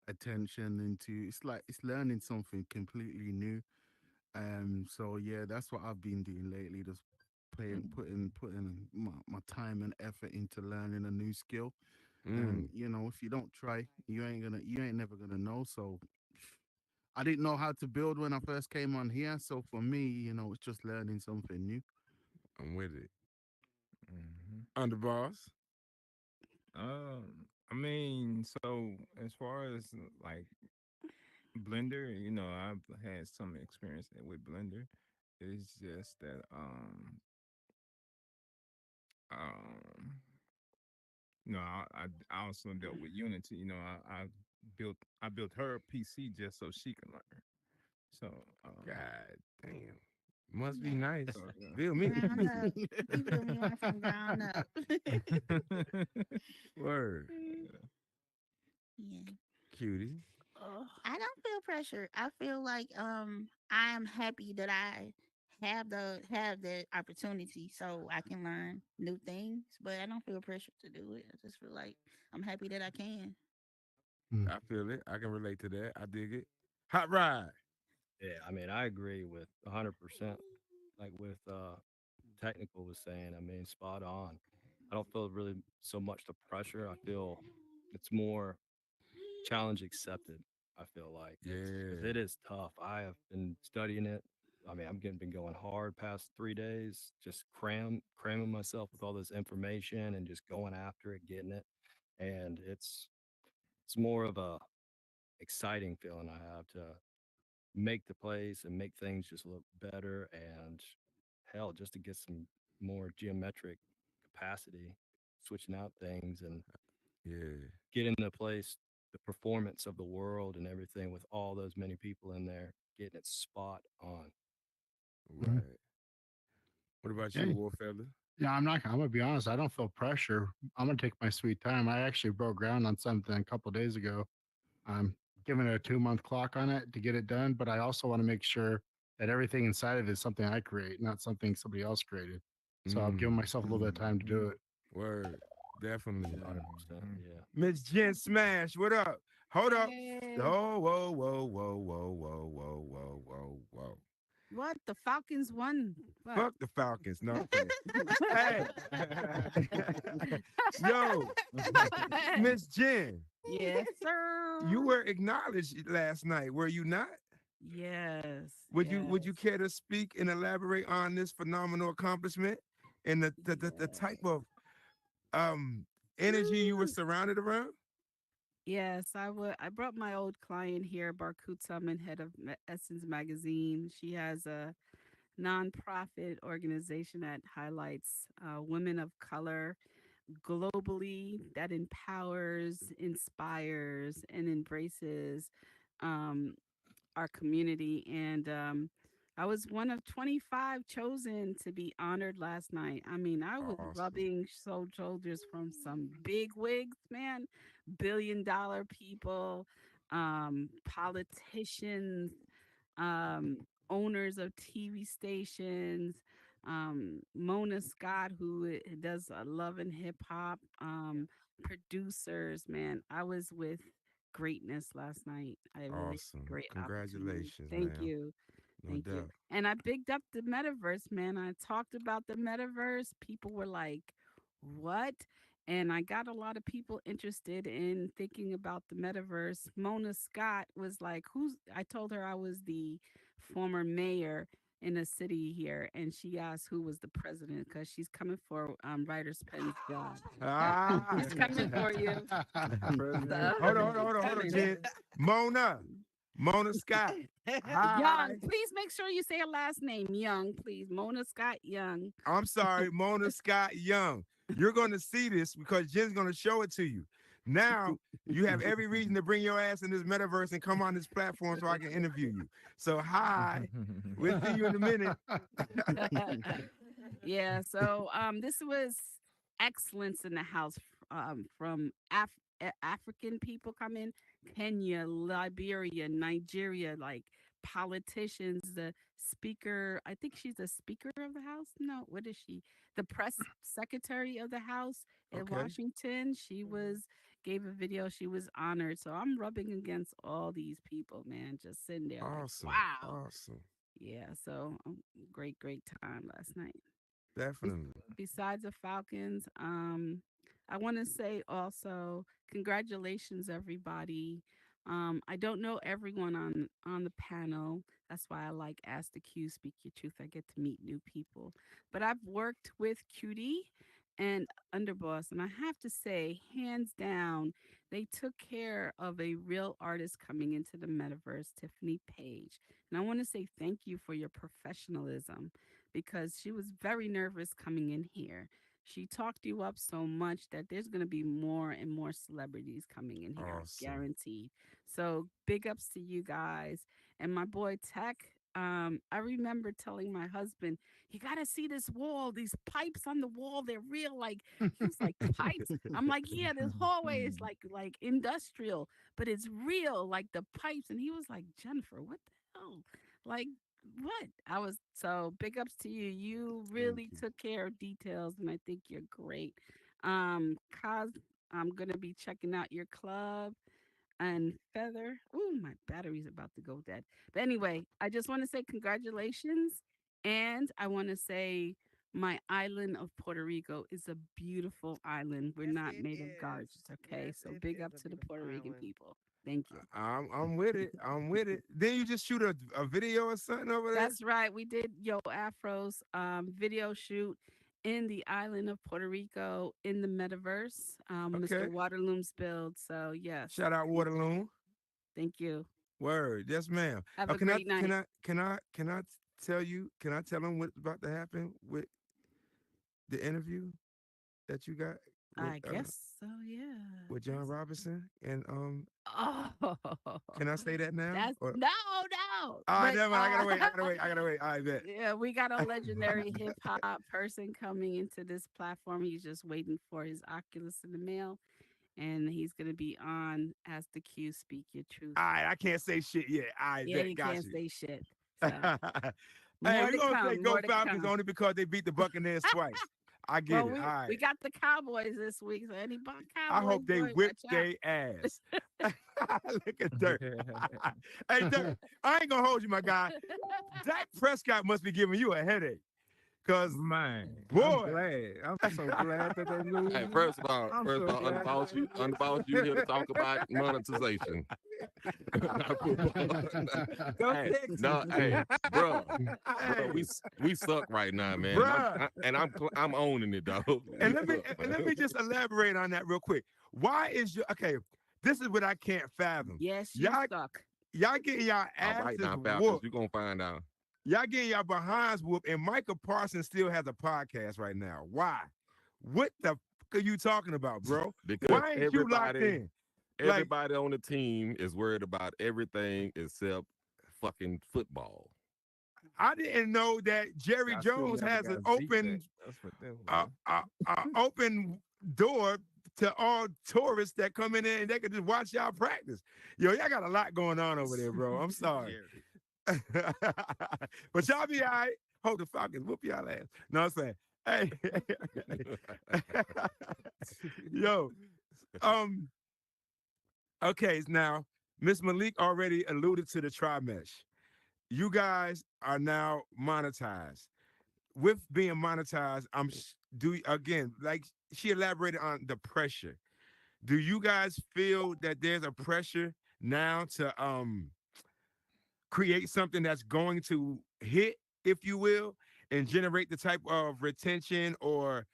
S5: attention into. It's like it's learning something completely new. So yeah, that's what I've been doing lately. Just putting my time and effort into learning a new skill. And
S10: Mm,
S5: if you don't try, you ain't never gonna know. So I didn't know how to build when I first came on here. So for me, it's just learning something new.
S10: I'm with it.
S8: Hmm.
S1: Underboss.
S8: I mean, so as far as like Blender, I've had some experience with Blender. It's just that um I also dealt with Unity. I built her a PC just so she can learn. So
S1: God damn. Must be
S4: Yeah.
S1: nice.
S8: so
S1: Feel me.
S4: Ground up. He built me one from ground up.
S8: yeah.
S1: Word.
S4: Yeah.
S1: Cutie.
S9: Oh,
S4: I don't feel pressure. I feel like I'm happy that I have the opportunity so I can learn new things, but I don't feel pressure to do it. I just feel like I'm happy that I can.
S6: Mm.
S1: I feel it. I can relate to that. I dig it. Hot ride.
S7: Yeah, I mean, I agree with 100%. Like with technical was saying, I mean, spot on. I don't feel really so much the pressure. I feel it's more challenge accepted. I feel like it's because
S1: Yeah.
S7: it is tough. I have been studying it. I mean, I'm getting been going hard past 3 days, just cramming myself with all this information and just going after it, getting it. And it's more of a exciting feeling I have to make the place and make things just look better and hell, just to get some more geometric capacity, switching out things and
S1: Yeah.
S7: get into place the performance of the world and everything with all those many people in there getting it spot on.
S6: Mhm.
S1: Right. What about
S6: Yeah,
S1: you, Warfella?
S6: yeah. I'm gonna be honest. I don't feel pressure. I'm gonna take my sweet time. I actually broke ground on something a couple days ago. I'm giving it a 2 month clock on it to get it done, but I also want to make sure that everything inside of it is something I create, not something somebody else created. So I've given
S1: Mm.
S6: myself a little bit of time to do it.
S1: Word. Definitely.
S7: 100%.
S8: Mhm.
S7: Yeah.
S1: Miss Jen Smash, what up? Hold up.
S9: hey,
S1: Oh, whoa, whoa, whoa, whoa, whoa, whoa, whoa, whoa, whoa.
S9: what? The Falcons won. What?
S1: Fuck the Falcons. No, I'm playing. Hey. Yo, Miss Jen,
S9: Yes, sir.
S1: you were acknowledged last night, were you not?
S9: Yes,
S1: Would you
S9: yes.
S1: care to speak and elaborate on this phenomenal accomplishment and the type
S9: Yeah.
S1: of um energy you were
S9: Woo.
S1: surrounded around?
S9: Yes, I would. I brought my old client here, Barkut Salman, head of Essence Magazine. She has a nonprofit organization that highlights women of color globally, that empowers, inspires, and embraces um, our community. And I was one of 25 chosen to be honored last night. I mean, I was
S1: Awesome.
S9: rubbing shoulders from some big wigs, man, billion-dollar people, politicians, um, owners of TV stations, Mona Scott, who does love and hip hop, producers. Man, I was with greatness last night. A really
S1: Awesome.
S9: great opportunity.
S1: Congratulations,
S9: Thank
S1: ma'am.
S9: you.
S1: No
S9: Thank you.
S1: doubt.
S9: And I bigged up the metaverse, man. I talked about the metaverse. People were like, what? And I got a lot of people interested in thinking about the metaverse. Mona Scott was like, who's, I told her I was the former mayor in a city here. And she asked who was the president because she's coming for Writer's Pen's job. Yep.
S1: Ah.
S9: She's coming for you.
S1: President.
S9: So
S1: Hold
S9: she's
S1: on,
S9: coming.
S1: Jen. Mona. Mona Scott.
S9: Young.
S1: Hi.
S9: Please make sure you say her last name. Young, please. Mona Scott Young.
S1: I'm sorry, Mona Scott Young. You're going to see this because Jen's going to show it to you. Now, you have every reason to bring your ass in this metaverse and come on this platform so I can interview you. So, hi. We'll see you in a minute.
S9: Yeah, so this was excellence in the house from African people coming, Kenya, Liberia, Nigeria, like
S12: politicians, the speaker, I think she's the speaker of the house. No, what is she? The press secretary of the house in
S1: Okay.
S12: Washington. She was gave a video. She was honored. So I'm rubbing against all these people, man, just sitting there like,
S1: Awesome.
S12: wow.
S1: Awesome.
S12: Yeah, so great, great time last night. Bes-
S1: Definitely.
S12: Besides the Falcons, I want to say also congratulations, everybody. I don't know everyone on the panel. That's why I like Ask the Q, Speak Your Truth. I get to meet new people. But I've worked with Cutie and Underboss, and I have to say, hands down, they took care of a real artist coming into the metaverse, Tiffany Page. And I want to say thank you for your professionalism because she was very nervous coming in here. She talked you up so much that there's going to be more and more celebrities coming in here,
S1: Awesome.
S12: guaranteed. So big ups to you guys. And my boy Tech, I remember telling my husband, you got to see this wall, these pipes on the wall, they're real. Like, he was like, pipes? I'm like, yeah, this hallway is like industrial, but it's real, like the pipes. And he was like, Jennifer, what the hell? Like, what? I was so big ups to you. You
S1: Thank
S12: really
S1: you.
S12: took care of details, and I think you're great. Cos, I'm gonna be checking out your club and Feather. Ooh, my battery's about to go dead. But anyway, I just want to say congratulations, and I want to say my island of Puerto Rico is a beautiful island. We're
S9: Yes,
S12: not
S9: it
S12: made of
S9: is.
S12: garbage, okay?
S9: Yes,
S12: So
S9: it
S12: big
S9: is
S12: up
S9: a
S12: to the
S9: beautiful
S12: Puerto Rican
S9: island.
S12: people. Thank you.
S1: I'm with it. I'm with it. Then you just shoot a video or something over there?
S12: That's right. We did Yo Afro's video shoot in the island of Puerto Rico in the metaverse. Mr.
S1: Okay.
S12: Waterloom's build. So yes,
S1: Shout out
S12: thank,
S1: Waterloon.
S12: thank you.
S1: Word. Yes, ma'am.
S12: Have
S1: Oh,
S12: a great night.
S1: tell you? Can I tell them what's about to happen with the interview that you got
S12: I guess so. Yeah.
S1: with John Robinson? And
S12: Oh,
S1: can I say that now?
S12: that's
S1: Or
S12: no, no.
S1: all right,
S12: But
S1: never mind. I gotta wait. I gotta wait. I gotta wait. I bet.
S12: yeah, we got a legendary hip hop person coming into this platform. He's just waiting for his Oculus in the mail, and he's gonna be on as the Q. Speak your truth.
S1: All right, I can't say shit yet. I
S12: Yeah,
S1: bet.
S12: you
S1: Got
S12: can't
S1: you.
S12: say shit. So
S1: Hey,
S12: more
S1: we're
S12: to
S1: gonna say
S12: come.
S1: go
S12: More to
S1: Falcons
S12: come.
S1: only because they beat the Buccaneers twice. I get
S12: Well,
S1: it. All
S12: we
S1: right.
S12: got the Cowboys this week, so any
S1: I
S12: Cowboys
S1: hope they
S12: boy,
S1: whip
S12: watch out.
S1: their ass. Look at Dirk. Hey, Dirk, I ain't gonna hold you, my guy. Dak Prescott must be giving you a headache. Cause
S8: Man, I'm
S1: boy.
S8: glad. I'm so glad that they
S10: Hey,
S8: losing.
S10: first of all,
S8: I'm
S10: first
S8: so
S10: of all,
S8: glad that
S10: underboss, you here to talk about monetization, not football.
S8: go
S10: Hey,
S8: Texans.
S10: no, hey, bruh,
S1: Hey,
S10: we suck right now, man,
S1: bruh.
S10: I'm owning it, dog.
S1: And
S10: We
S1: let me
S10: suck,
S1: and let
S10: man.
S1: me just elaborate on that real quick. Why is your okay? This is what I can't fathom.
S12: Yes, you
S1: Y'all,
S12: suck.
S1: y'all getting y'all
S10: All right
S1: asses
S10: now, Falcons,
S1: whooped.
S10: you gonna find out
S1: Y'all getting y'all behinds whooped, and Michael Parsons still has a podcast right now. Why? What the fuck are you talking about, bro?
S10: because
S1: Why ain't you locked in? Like,
S10: everybody on the team is worried about everything except fucking football.
S1: I didn't know that Jerry
S8: Y'all still
S1: Jones
S8: never
S1: has
S8: got
S1: an
S8: a seat back.
S1: open
S8: That's what they were.
S1: open door to all tourists that come in there and they can just watch y'all practice. Yo, y'all got a lot going on over there, bro. I'm sorry. But y'all be all right. Hold the Falcons, whoop y'all ass. No, I'm saying, hey, yo, um, okay, now Miss Malik already alluded to the tri mesh. You guys are now monetized. With being monetized, do again, like she elaborated on the pressure. Do you guys feel that there's a pressure now to create something that's going to hit, if you will, and generate the type of retention or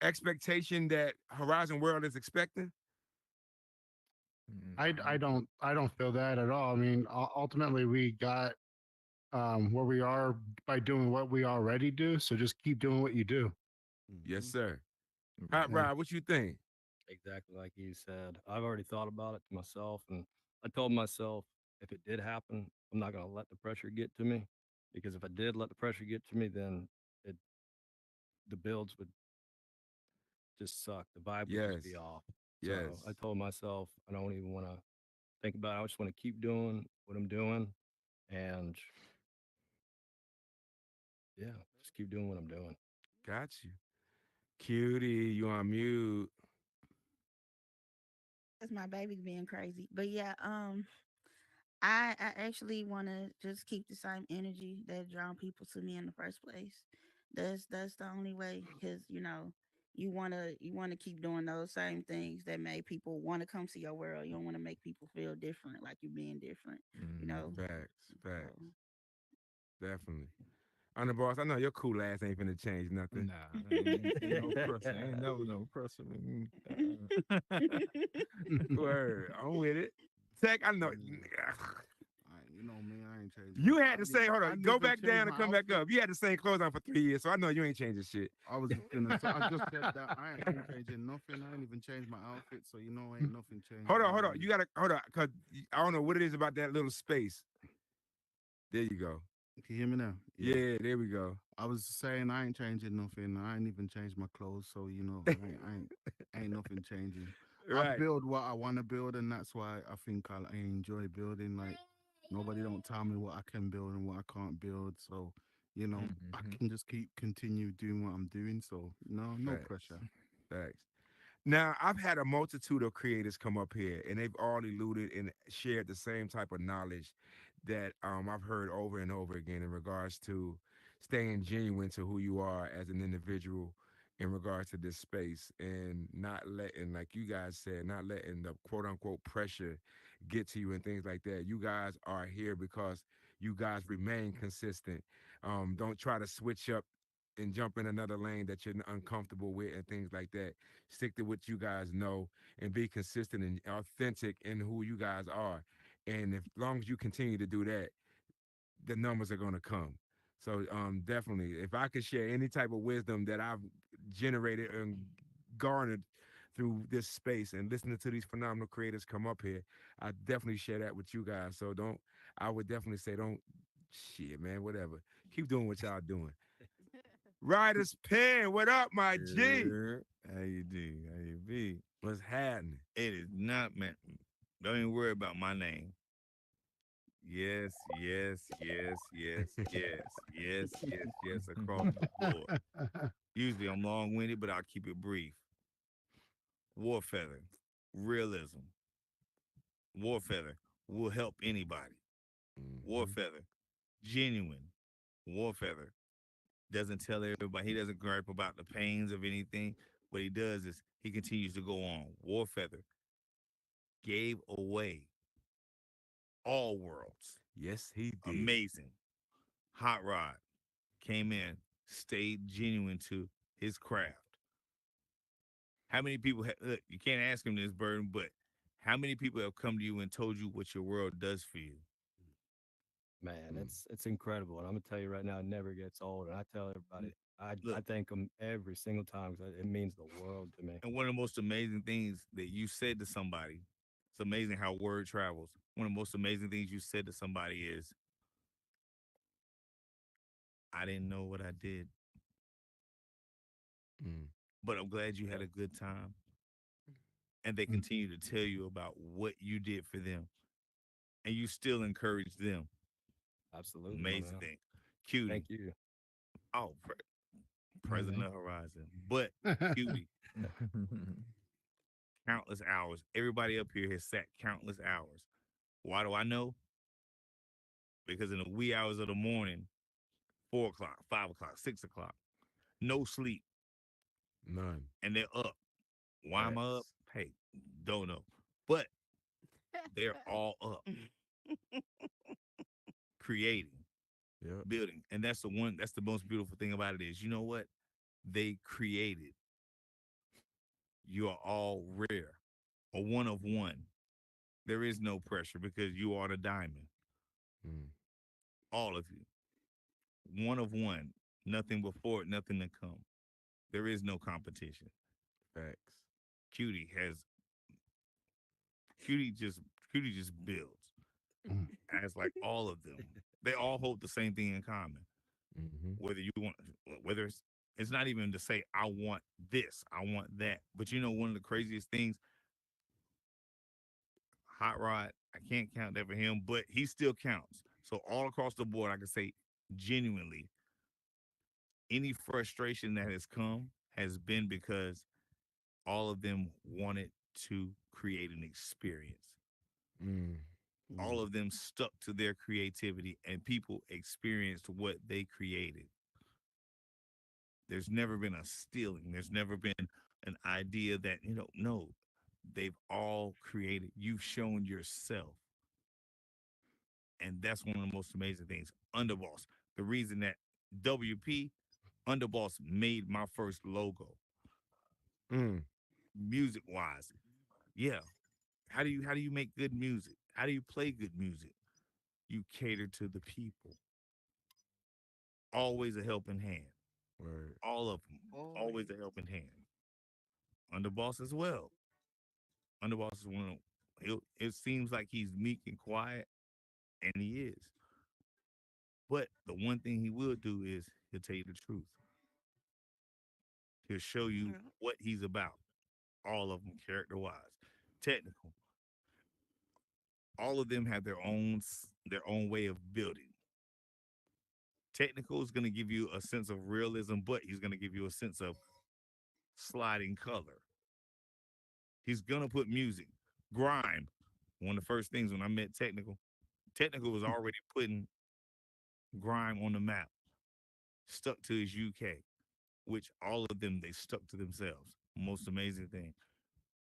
S1: expectation that Horizon World is expecting?
S6: I don't feel that at all. I mean, ultimately we got where we are by doing what we already do. So just keep doing what you do.
S1: Yes, sir.
S8: Right.
S1: Hot Rod, what you think?
S7: Exactly like you said. I've already thought about it to myself, and I told myself if it did happen, I'm not going to let the pressure get to me, because if I did let the pressure get to me, then it the builds would just suck. The vibe would just be
S1: Yes,
S7: off. So I
S1: yes.
S7: told myself I don't even want to think about it. I just want to keep doing what I'm doing. And yeah, just keep doing what I'm doing.
S1: Got you. Cutie, you on mute.
S4: That's my baby being crazy. But yeah, I actually want to just keep the same energy that drawn people to me in the first place. That's the only way, because you wanna keep doing those same things that made people want to come to your world. You don't want to make people feel different, like you being different. You know.
S1: Facts,
S4: So
S1: facts, definitely. Underboss, I know your cool ass ain't finna change nothing.
S8: Nah, ain't no pressure. Ain't never no pressure.
S1: Word, I'm with it. Tech, I know.
S5: You know me, I ain't changing.
S1: You had to say, hold
S5: I
S1: on,
S5: didn't
S1: go
S5: even
S1: back
S5: change
S1: down
S5: my
S1: and come back
S5: outfit.
S1: up. You had the same clothes on for 3 years, so I know you ain't changing shit.
S5: I was just gonna say, I just said that I ain't changing nothing. I ain't even changed my outfit, so ain't nothing changing.
S1: Hold on. You gotta hold on, cause I don't know what it is about that little space. There you go.
S5: Can you hear me now?
S1: Yeah, there we go.
S5: I was saying I ain't changing nothing. I ain't even changed my clothes, so ain't nothing changing. I
S1: Right.
S5: build what I want to build, and that's why I think I enjoy building. Like nobody don't tell me what I can build and what I can't build, so I can just continue doing what I'm doing. So no
S1: Facts.
S5: pressure.
S1: Facts. Now, I've had a multitude of creators come up here, and they've all alluded and shared the same type of knowledge that I've heard over and over again in regards to staying genuine to who you are as an individual in regards to this space and not letting, like you guys said, not letting the quote unquote pressure get to you and things like that. You guys are here because you guys remain consistent. Don't try to switch up and jump in another lane that you're uncomfortable with and things like that. Stick to what you guys know and be consistent and authentic in who you guys are. And if long as you continue to do that, the numbers are going to come. So definitely, if I could share any type of wisdom that I've generated and garnered through this space and listening to these phenomenal creators come up here, I definitely share that with you guys. So I would definitely say don't shit, man, whatever. Keep doing what y'all doing. Riders Pen, what up, my G?
S13: How you do? How you be?
S1: What's happening?
S13: It is not meant. Don't even worry about my name. Yes, yes, yes, yes, yes, yes, yes, yes, across the board. Usually I'm long winded, but I'll keep it brief. Warfeather, realism. Warfeather will help anybody. Warfeather, genuine. Warfeather doesn't tell everybody, he doesn't gripe about the pains of anything. What he does is he continues to go on. Warfeather gave away all worlds.
S1: Yes, he did.
S13: Amazing. Hot Rod came in, stayed genuine to his craft. How many people, look, you can't ask him this, burden, but how many people have come to you and told you what your world does for you?
S7: Man, it's incredible. And I'm gonna tell you right now, it never gets old. And I tell everybody, I
S13: Look,
S7: thank them every single time because it means the world to me.
S13: and one of the most amazing things that you said to somebody, it's amazing how word travels. One of the most amazing things you said to somebody is, I didn't know what I did, but I'm glad you had a good time. And they continue to tell you about what you did for them. And you still encourage them.
S7: Absolutely, my
S13: Amazing
S7: man.
S13: thing. Cutie.
S7: Thank you.
S13: Oh, President of Horizon. But Cutie, countless hours. Everybody up here has sat countless hours. Why do I know? Because in the wee hours of the morning, 4 o'clock, 5 o'clock, 6 o'clock, no sleep,
S1: None.
S13: and they're up. Why am I up?
S1: Facts.
S13: Hey, don't know. But they're all up creating,
S1: Yep.
S13: building. And that's the most beautiful thing about it is, you know what? They created. You are all rare, a one of one. There is no pressure because you are the diamond.
S1: Mm.
S13: All of you. One of one. Nothing before it, nothing to come. There is no competition.
S1: Facts.
S13: Cutie has Cutie just Cutie just builds. As like all of them. They all hold the same thing in common.
S1: Mm-hmm.
S13: Whether you want whether it's not even to say I want this, I want that. But you know one of the craziest things, Hot Rod, I can't count that for him, but he still counts So all across the board, I can say genuinely, any frustration that has come has been because all of them wanted to create an experience.
S1: Mm.
S13: All of them stuck to their creativity and people experienced what they created. There's never been a stealing. There's never been an idea that, no, they've all created. You've shown yourself. And that's one of the most amazing things. Underboss. The reason that WP Underboss made my first logo,
S1: Mm.
S13: music wise. Yeah. How do you make good music? How do you play good music? You cater to the people. Always a helping hand.
S1: Word.
S13: All of them. Always a helping hand. Underboss as well. Underboss is one of it seems like he's meek and quiet, and he is. But the one thing he will do is he'll tell you the truth. He'll show you what he's about. All of them, character wise, technical. All of them have their own way of building. Technical is going to give you a sense of realism, but he's going to give you a sense of sliding color. He's going to put music, grime. One of the first things when I met Technical was already putting grime on the map, stuck to his UK, which all of them they stuck to themselves. Most amazing thing,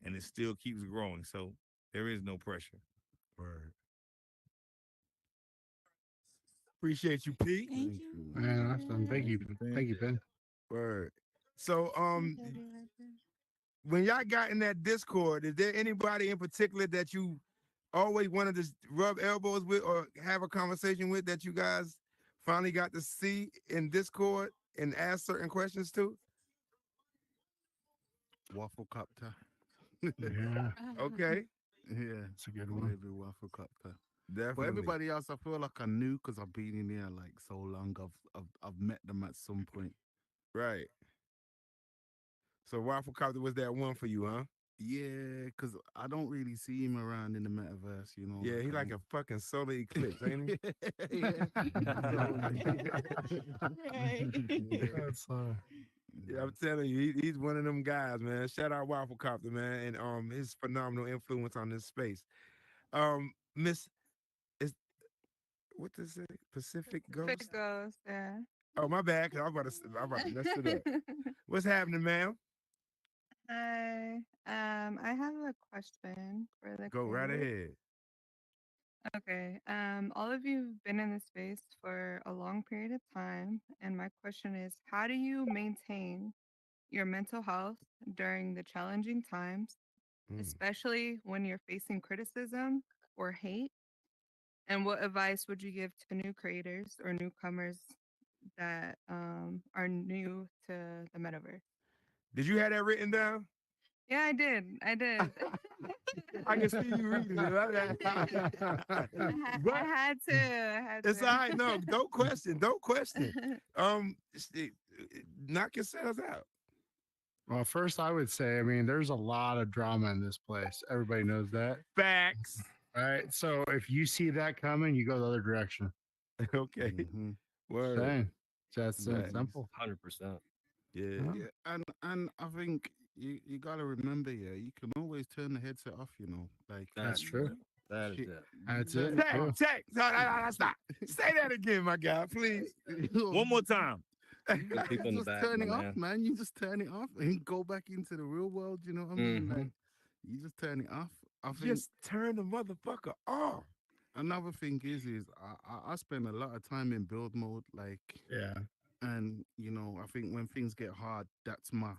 S13: and it still keeps growing. So there is no pressure.
S1: Word. Appreciate you, Pete.
S4: Thank you.
S6: Man, awesome. Thank you. Thank you, Ben.
S1: Word. So,
S4: Thank you,
S1: when y'all got in that Discord, is there anybody in particular that you always wanted to rub elbows with or have a conversation with that you guys finally got to see in Discord and ask certain questions to?
S5: Waffle copter.
S6: Yeah,
S1: Okay,
S5: Yeah,
S6: it's a good one.
S5: maybe waffle copter. But
S1: definitely.
S5: everybody else, I feel like I knew because I've been in here like so long. I've met them at some point.
S1: Right. So Waffle Copter was that one for you, huh?
S5: Yeah, because I don't really see him around in the metaverse.
S1: Yeah, he
S5: I
S1: like a fucking solar eclipse, ain't he?
S5: yeah. So,
S4: Right.
S5: yeah.
S6: That's
S1: Yeah, I'm telling you, he's one of them guys, man. Shout out Waffle Copter, man, and his phenomenal influence on this space. Miss is what does it Pacific Ghost?
S14: Yeah.
S1: Oh, my bad. 'Cause I'm about to mess it up. What's happening, ma'am?
S14: Hi. I have a question for the
S1: Go right
S14: creators.
S1: ahead.
S14: Okay. All of you have been in this space for a long period of time, and my question is, how do you maintain your mental health during the challenging times,
S1: Mm.
S14: especially when you're facing criticism or hate? And what advice would you give to new creators or newcomers that are new to the metaverse?
S1: Did you have that written down?
S14: Yeah, I did. I did.
S1: I can see you reading it.
S14: I
S1: But
S14: had to. I had
S1: it's
S14: to.
S1: all right. No, don't question. Don't question. Knock yourselves out.
S6: well. First, I would say, I mean, there's a lot of drama in this place. Everybody knows that.
S1: Facts.
S6: All right. So if you see that coming, you go the other direction.
S1: Okay.
S5: Mhm.
S1: Word.
S6: Saying. That's
S1: Facts.
S6: simple.
S7: 100%.
S1: Yeah.
S6: Huh?
S5: Yeah, and I think you gotta remember, yeah, you can always turn the headset off. Like
S6: That's
S7: That's
S6: true.
S7: it. That is
S5: shit,
S7: it.
S5: you
S6: That's
S5: turn
S6: it.
S5: it
S1: Check,
S6: True.
S5: off.
S1: check. No, no, no, stop. Say that again, my guy, please.
S13: One more time.
S5: You
S7: Put people in the
S5: just
S7: back,
S5: turn
S7: my
S5: it off,
S7: man.
S5: man. You just turn it off and go back into the real world. You know what I mean?
S7: Hmm.
S5: Like you just turn it off. I think
S1: Just turn the motherfucker off.
S5: another thing is I spend a lot of time in build mode, like,
S6: Yeah.
S5: and I think when things get hard, that's my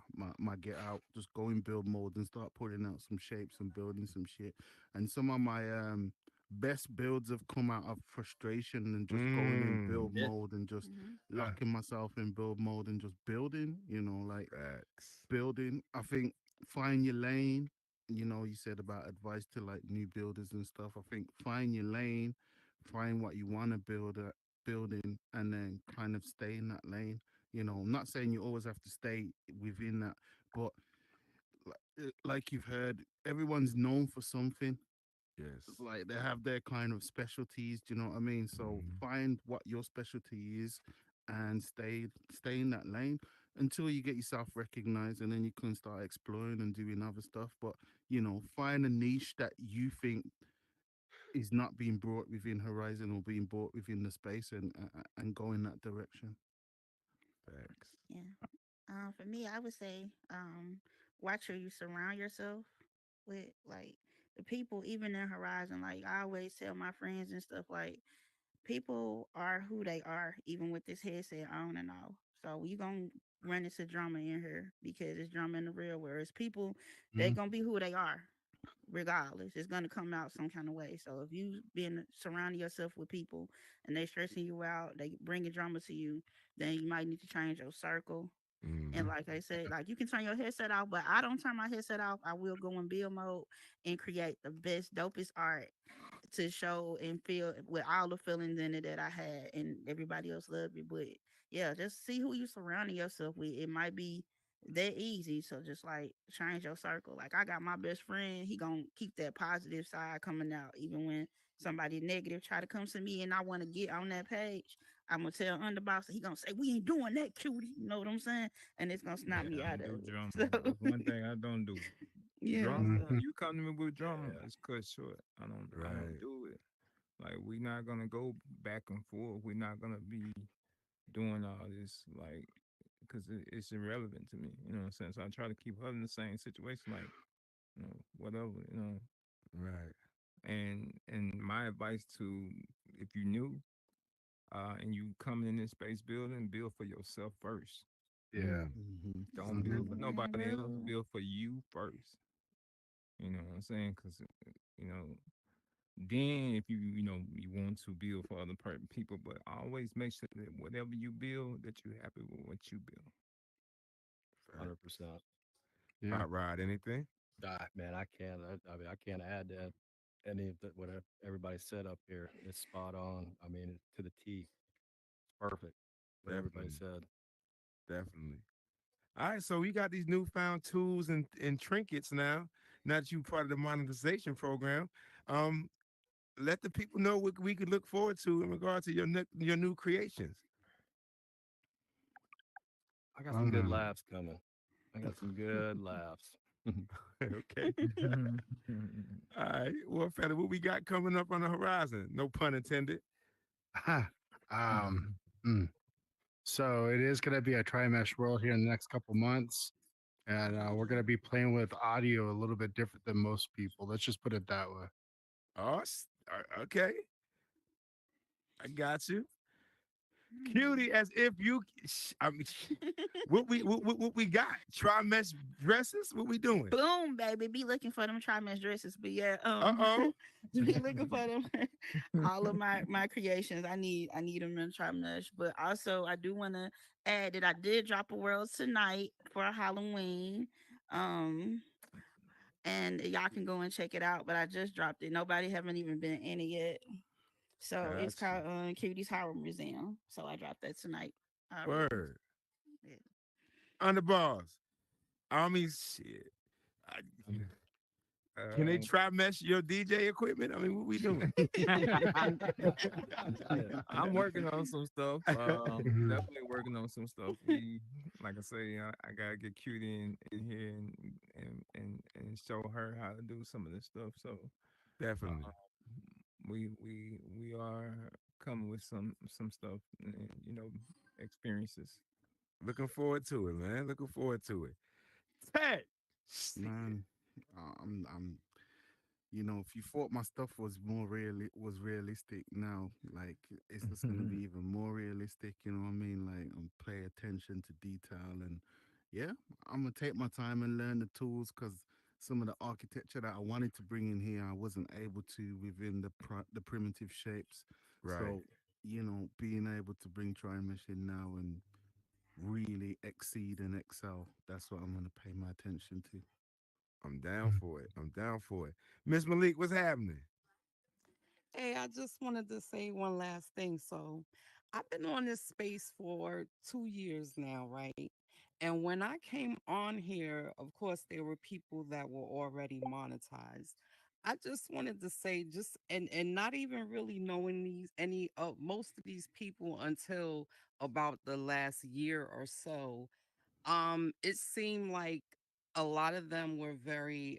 S5: get out. Just go in build mode and start putting out some shapes and building some shit. And some of my best builds have come out of frustration and just going in
S1: Mm.
S5: build
S7: Yeah.
S5: mode and just
S6: Yeah.
S5: locking myself in build mode and just building. Like
S1: Facts.
S5: building. I think find your lane. You said about advice to like new builders and stuff. I think find your lane, find what you want to building, and then kind of stay in that lane. I'm not saying you always have to stay within that, but like you've heard, everyone's known for something.
S10: Yes.
S6: Like they have their kind of specialties. Do you know what I mean? So
S1: Mhm.
S6: find what your specialty is, and stay in that lane until you get yourself recognized, and then you can start exploring and doing other stuff. But find a niche that you think is not being brought within Horizon or being brought within the space, and go in that direction.
S1: Facts.
S4: Yeah. For me, I would say, watch who you surround yourself with, like the people, even in Horizon. Like I always tell my friends and stuff, like people are who they are, even with this headset on and off. So you gonna run into drama in here because it's drama in the real world. It's people, they
S6: Mhm.
S4: gonna be who they are regardless. It's gonna come out some kind of way. So if you been surrounding yourself with people and they stressing you out, they bringing drama to you, then you might need to change your circle. And
S1: Hmm.
S4: like I said, like you can turn your headset off, but I don't turn my headset off. I will go in build mode and create the best, dopest art to show and feel with all the feelings in it that I had, and everybody else loved it. But yeah, just see who you surrounding yourself with. It might be that easy. So just like change your circle. Like I got my best friend, he gonna keep that positive side coming out, even when somebody negative try to come to me and I want to get on that page. I'm gonna tell underboss, he gonna say we ain't doing that, cutie. You know what I'm saying? And it's gonna snap
S8: Yeah,
S4: me
S8: I
S4: out
S8: don't
S4: of
S8: do
S4: it.
S8: drama.
S4: So
S8: That's one thing I don't do.
S4: yeah,
S8: Drama.
S4: so
S6: Mhm.
S8: You come to me with drama,
S7: Yeah.
S8: it's cut short. I don't
S1: Right.
S8: do it. Like we not gonna go back and forth. We're not gonna be doing all this like because it's irrelevant to me. You know what I'm saying? So I try to keep her in the same situation, like whatever.
S1: Right.
S8: And my advice to if you new and you coming in this space building, build for yourself first.
S6: Yeah.
S1: Mm.
S6: Mhm.
S4: that's
S8: Don't
S4: the
S6: Mhm.
S8: build
S4: number
S8: for
S4: one
S8: nobody else.
S4: rule.
S8: Build for you first. You know what I'm saying? Because you know, then if you want to build for other people, but always make sure that whatever you build, that you're happy with what you build.
S7: 100%.
S6: Yeah.
S1: Hot rod, anything?
S7: Man, I mean, I can't add that any of that what everybody said up here. It's spot on. I mean, to the T. It's perfect. What everybody
S1: Definitely.
S7: said.
S1: Definitely. All right, so we got these newfound tools and trinkets now. Now that you part of the monetization program, um, let the people know what we could look forward to in regard to your new creations.
S7: I got some good
S6: Um,
S7: laughs coming. I got some good laughs.
S1: Okay. All right. Well, fella, what we got coming up on the horizon? No pun intended.
S6: um, mm. So it is going to be a tri-mesh world here in the next couple months, and we're going to be playing with audio a little bit different than most people. Let's just put it that way.
S1: Oh, okay. I got you.
S4: Hmm.
S1: Cutie, as if you. I mean, what we got? Try mesh dresses. What we doing?
S4: Boom, baby. Be looking for them trimester dresses. But yeah,
S1: Uh oh.
S4: be looking for them. All of my creations. I need them in trimester. But also I do want to add that I did drop a world tonight for Halloween. Um and y'all can go and check it out. But I just dropped it. Nobody haven't even been in it yet. So it's
S1: Got you.
S4: called Cutie's Horror Museum. So I dropped that tonight already.
S1: Word.
S4: Yeah.
S1: Underbars. I mean, shit. I, can they
S8: Uh,
S1: try mesh your DJ equipment? I mean, what we doing?
S8: I'm working on some stuff.
S6: Mhm.
S8: Definitely working on some stuff. We, like I say, I gotta get cute in here and show her how to do some of this stuff. So
S1: Definitely.
S8: uh, we are coming with some stuff, and, experiences.
S1: Looking forward to it, man. Looking forward to it. Ted.
S6: Man, I'm if you thought my stuff was was realistic now, like it's just gonna be even more realistic. You know what I mean? Like, pay attention to detail, and yeah, I'm gonna take my time and learn the tools because some of the architecture that I wanted to bring in here, I wasn't able to within the primitive shapes.
S1: Right.
S6: So, being able to bring Trimesh in now and really exceed and excel, that's what I'm gonna pay my attention to.
S1: I'm down for it. I'm down for it. Miss Malik, what's happening?
S9: Hey, I just wanted to say one last thing. So, I've been on this space for 2 years now, right? And when I came on here, of course, there were people that were already monetized. I just wanted to say, just and not even really knowing these any most of these people until about the last year or so. It seemed like a lot of them were very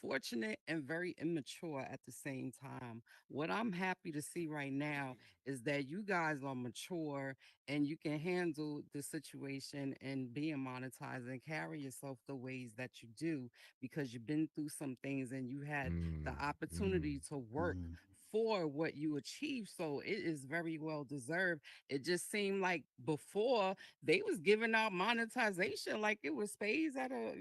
S9: fortunate and very immature at the same time. What I'm happy to see right now is that you guys are mature and you can handle the situation and being monetized and carry yourself the ways that you do because you've been through some things and you had the opportunity to work for what you achieved. So it is very well deserved. It just seemed like before they was giving out monetization like it was spades at a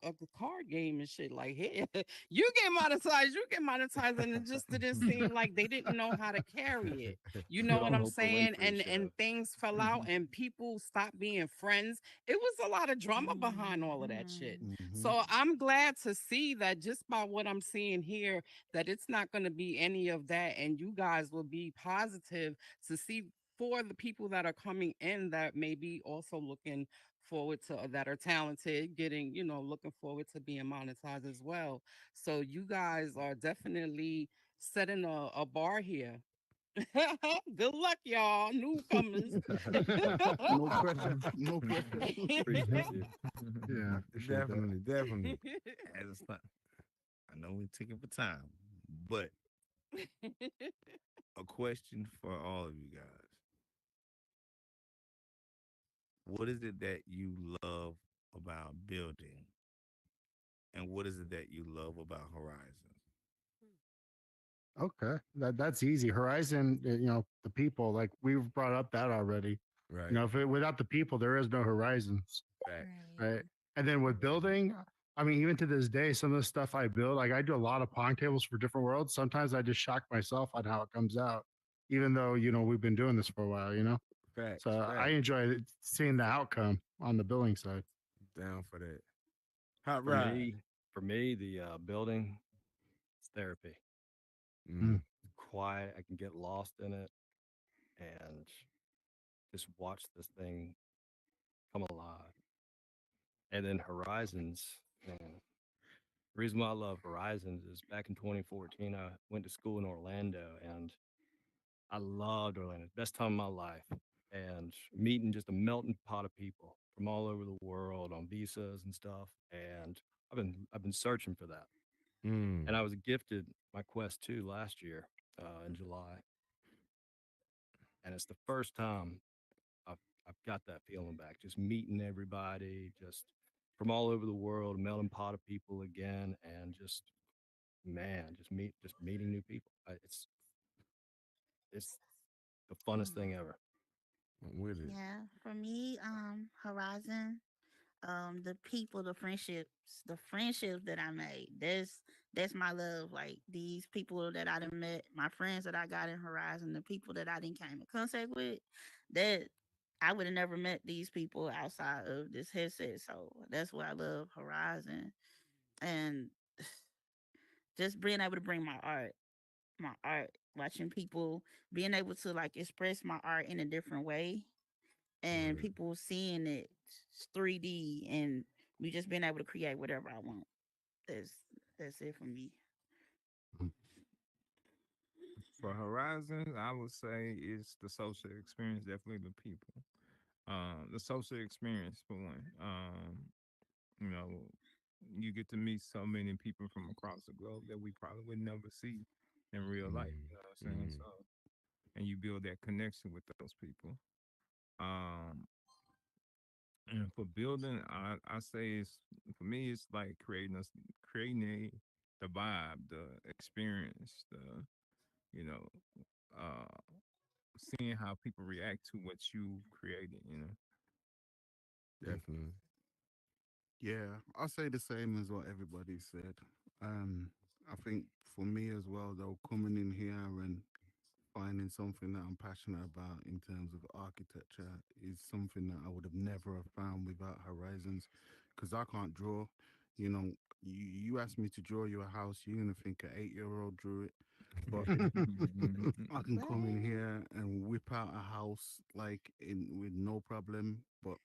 S9: at the card game and shit. Like, hey, you get monetized, you get monetized, and it just didn't seem like they didn't know how to carry it. You know
S5: Good
S9: what
S5: old
S9: I'm
S5: Oprah
S9: saying?
S5: Winfrey
S9: And
S5: show.
S9: things fell out and people stopped being friends. It was a lot of drama behind all of that shit. So I'm glad to see that just by what I'm seeing here, that it's not going to be any of that, and you guys will be positive to see for the people that are coming in that may be also looking forward to that are talented, getting, looking forward to being monetized as well. So you guys are definitely setting a bar here. Good luck, y'all, newcomers.
S6: No pressure. No pressure.
S5: Appreciate you.
S6: Yeah, appreciate that.
S1: Definitely, definitely.
S13: And it's not, I know we're taking for time, but a question for all of you guys. What is it that you love about building? And what is it that you love about Horizons?
S6: Okay, that's easy. Horizon, the people, like we've brought up that already.
S1: Right.
S6: If without the people, there is no horizons,
S1: Facts.
S6: right? And then with building, I mean, even to this day, some of the stuff I build, like I do a lot of pong tables for different worlds. Sometimes I just shock myself on how it comes out, even though we've been doing this for a while.
S1: Facts.
S6: So I
S1: Facts.
S6: enjoy seeing the outcome on the building side.
S1: Down for that. Hot
S7: For
S1: rod.
S7: me, the building, it's therapy.
S1: Mm.
S7: Quiet. I can get lost in it and just watch this thing come alive. And then Horizons, man. The reason why I love Horizons is back in 2014, I went to school in Orlando and I loved Orlando. Best time of my life. And meeting just a melting pot of people from all over the world on visas and stuff. And I've been searching for that.
S1: Mm.
S7: And I was gifted my Quest 2 last year in July. And it's the first time I've I've got that feeling back. Just meeting everybody, just from all over the world, a melting pot of people again, and just man, just meeting new people. It's the funnest
S4: Mm,
S7: thing ever.
S1: I'm with it.
S4: yeah, for me, Horizon, the people, the friendships that I made. That's my love. Like these people that I done met, my friends that I got in Horizon, the people that I didn't came in contact with, that I would have never met these people outside of this headset. So that's why I love Horizon. And just being able to bring my art, watching people being able to like express my art in a different way and
S1: Mm.
S4: people seeing it 3D and me just being able to create whatever I want. That's that's it for me.
S8: For Horizons, I would say it's the social experience, definitely the people. The social experience for one. You know, you get to meet so many people from across the globe that we probably would never see in real life.
S1: Mm.
S8: You know what I'm saying?
S1: Mm.
S8: So, and you build that connection with those people. Um, and for building, I say it's for me, it's like creating the vibe, the experience, the you know, uh, seeing how people react to what you created. You know.
S1: Definitely.
S6: Yeah, I'll say the same as what everybody said. Um, I think for me as well, though, coming in here and finding something that I'm passionate about in terms of architecture is something that I would have never have found without Horizons, because I can't draw. You know, you ask me to draw you a house, you're gonna think an 8-year-old drew it, but I can come in here and whip out a house like in with no problem. But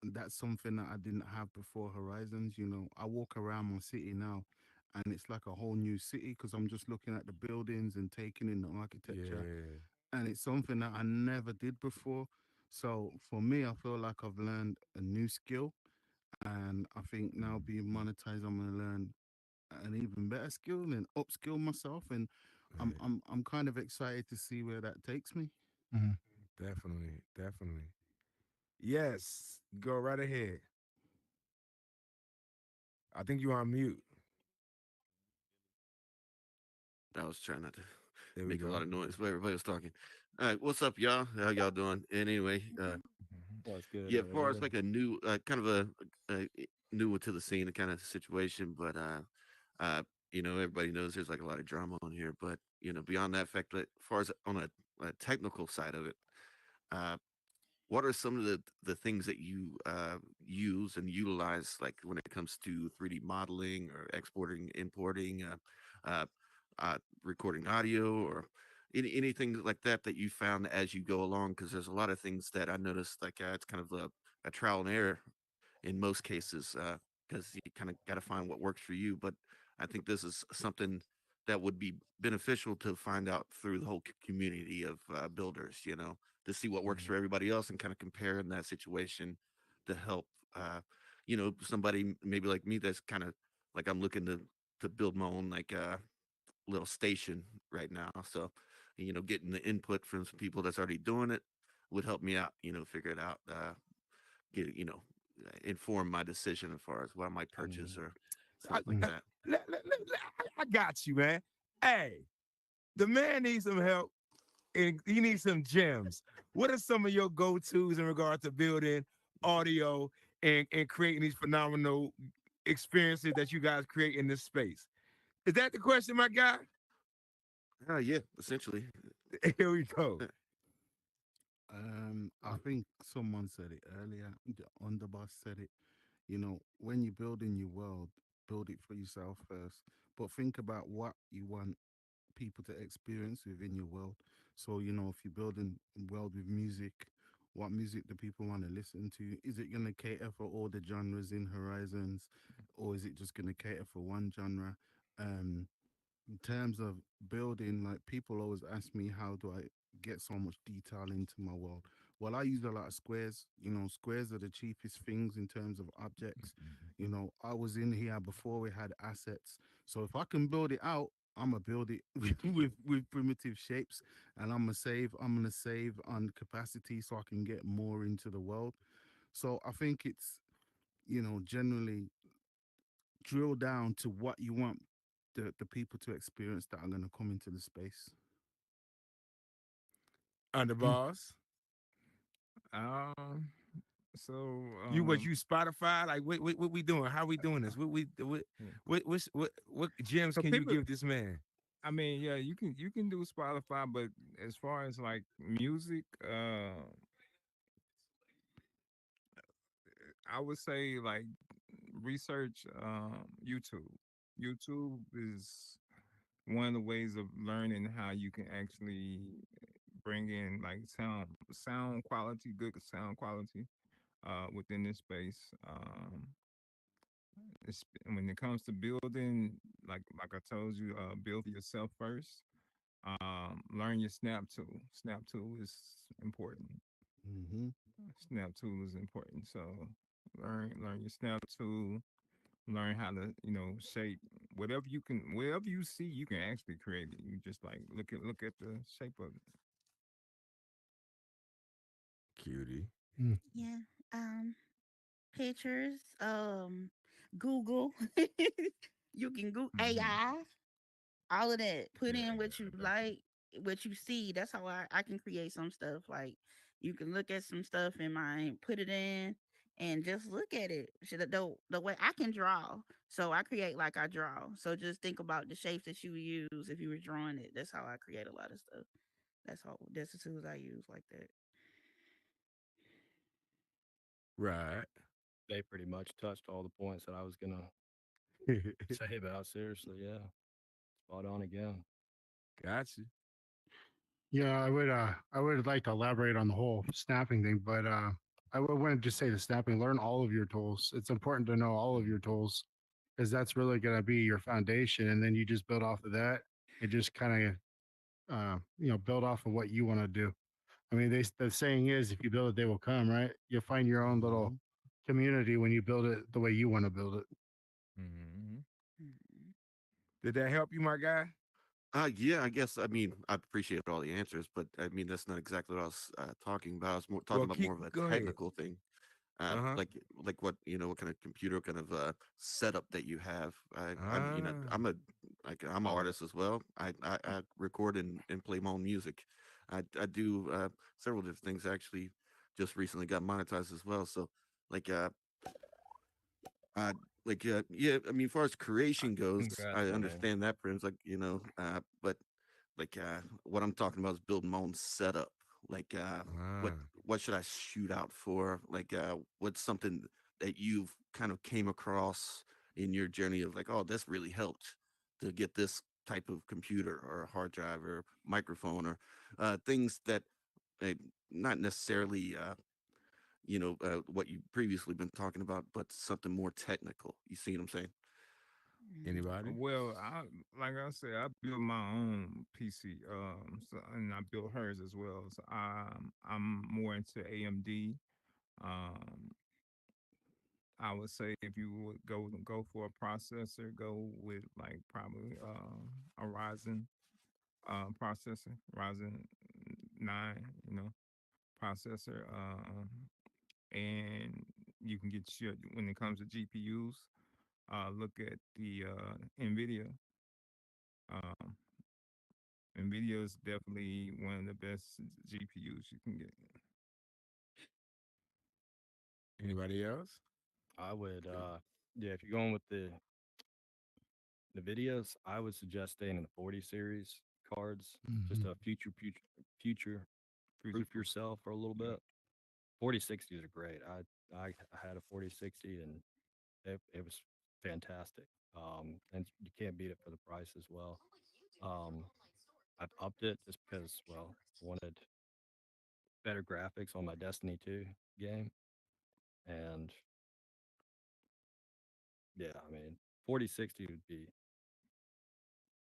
S6: that's something that I didn't have before Horizons. I walk around my city now and it's like a whole new city because I'm just looking at the buildings and taking in the architecture,
S1: Yeah.
S6: and it's something that I never did before. So for me, I feel like I've learned a new skill, and I think now being monetized, I'm gonna learn an even better skill and upskill myself, and
S1: Right.
S6: I'm kind of excited to see where that takes me.
S3: Mhm.
S1: Definitely. Definitely. Yes. Go right ahead. I think you're on mute.
S15: I was trying not to
S1: There we
S15: make a
S1: go.
S15: lot of noise, but everybody was talking. All right, what's up, y'all? How y'all doing? And anyway,
S7: What's good?
S15: yeah,
S7: How
S15: as
S7: are
S15: far as
S7: you?
S15: like a new, kind of a new one to the scene kind of situation, but uh, everybody knows there's like a lot of drama on here, but beyond that fact, but as far as on a technical side of it, uh, what are some of the things that you use and utilize like when it comes to 3D modeling or exporting, importing, uh, recording audio or anything like that you found as you go along? Because there's a lot of things that I noticed like it's kind of a trial and error in most cases, because you kind of got to find what works for you. But I think this is something that would be beneficial to find out through the whole community of builders, to see what works
S1: Mhm.
S15: for everybody else and kind of compare in that situation to help, somebody maybe like me that's kind of like I'm looking to build my own like little station right now. So, getting the input from some people that's already doing it would help me out, figure it out, get, inform my decision as far as what I might purchase
S7: Um,
S15: or
S1: I,
S15: stuff like
S6: Mm.
S1: I,
S15: that.
S1: I got you, man. Hey, the man needs some help and he needs some gems. What are some of your go-tos in regard to building audio and creating these phenomenal experiences that you guys create in this space? Is that the question, my guy?
S15: Yeah, essentially.
S1: Here we go.
S6: I think someone said it earlier. The underboss said it. When you build in your world, build it for yourself first. But think about what you want people to experience within your world. So, if you're building a world with music, what music do people want to listen to? Is it going to cater for all the genres in Horizons, or is it just going to cater for one genre? Um, in terms of building, like people always ask me, how do I get so much detail into my world? Well, I use a lot of squares. Squares are the cheapest things in terms of objects. I was in here before we had assets. So if I can build it out, I'm gonna build it with primitive shapes, and I'm gonna save on capacity so I can get more into the world. So I think it's generally drill down to what you want the people to experience that are going to come into the space.
S3: Mm.
S1: Underboss.
S8: Um. So
S1: You what you Spotify? Like what we doing? How we doing this?
S8: yeah.
S1: What gems
S8: So
S1: can you
S8: people,
S1: give this man?
S8: I mean, yeah, you can do Spotify, but as far as like music, I would say like research YouTube. YouTube is one of the ways of learning how you can actually bring in like sound quality, good sound quality within this space. When it comes to building, like I told you, build for yourself first. Learn your snap tool. Snap tool is important.
S6: Hmm.
S8: Snap tool is important. So learn your snap tool. Learn how to shape whatever you see you can actually create it. You just like look at the shape of it.
S1: Cutie.
S3: Mm.
S4: Yeah. Pictures. Google. You can Google
S8: Mhm.
S4: AI. All of that. Put
S1: Yeah,
S4: in what you like, what you see. That's how I can create some stuff. Like you can look at some stuff in mine, put it in, and just look at it. The way I can draw, so I create like I draw. So just think about the shapes that you use if you were drawing it. That's how I create a lot of stuff. That's the tools I use like that.
S1: right.
S7: they pretty much touched all the points that I was gonna say about. Seriously, yeah, spot on again.
S1: Got you.
S6: Yeah, I would like to elaborate on the whole snapping thing, but I would want to just say the snapping. Learn all of your tools. It's important to know all of your tools. because that's really going to be your foundation, and then you just build off of that and just kind of build off of what you want to do. I mean, the saying is, if you build it, they will come, right? You'll find your own little
S10: Mhm.
S6: community when you build it the way you want to build it.
S8: Mm-hmm.
S4: Mhm.
S1: Did that help you, my guy?
S15: Yeah, I guess. I mean, I appreciate all the answers, but I mean, that's not exactly what I was talking about. I was more talking
S1: Well,
S15: about more
S1: keep
S15: of a
S1: go ahead.
S15: technical thing.
S1: Uh-huh.
S15: Like what what kind of computer kind of setup that you have.
S1: Ah.
S15: I'm an artist as well. I record and play my own music. I do several different things actually. Just recently got monetized as well. So like uh yeah, I mean, as far as creation goes, I
S7: Congrats, man.
S15: understand that premise, like but what I'm talking about is building my own setup. Like what
S1: Ah.
S15: what should I shoot out for? Like what's something that you've kind of came across in your journey of like, oh, this really helped to get this type of computer or a hard drive or microphone or things that uh, not necessarily what you previously been talking about, but something more technical. You see what I'm saying?
S4: Mhm.
S1: Anybody?
S8: Well, like I said, I built my own PC, so, and I built hers as well. So I'm more into AMD. Um, I would say if you would go for a processor, go with like probably a Ryzen processor, Ryzen 9, processor. And you can get your when it comes to GPUs, look at the NVIDIA. Um, NVIDIA is definitely one of the best GPUs you can get.
S1: Anybody else?
S7: I would, yeah, if you're going with the videos, I would suggest staying in the 40 series cards, just
S6: Hmm.
S7: a future proof yourself for a little bit. 4060s are great. I had a 4060 and it was fantastic. And you can't beat it for the price as well. Um, I've upped it just because, well, I wanted better graphics on my Destiny 2 game. And yeah, I mean, 4060 would be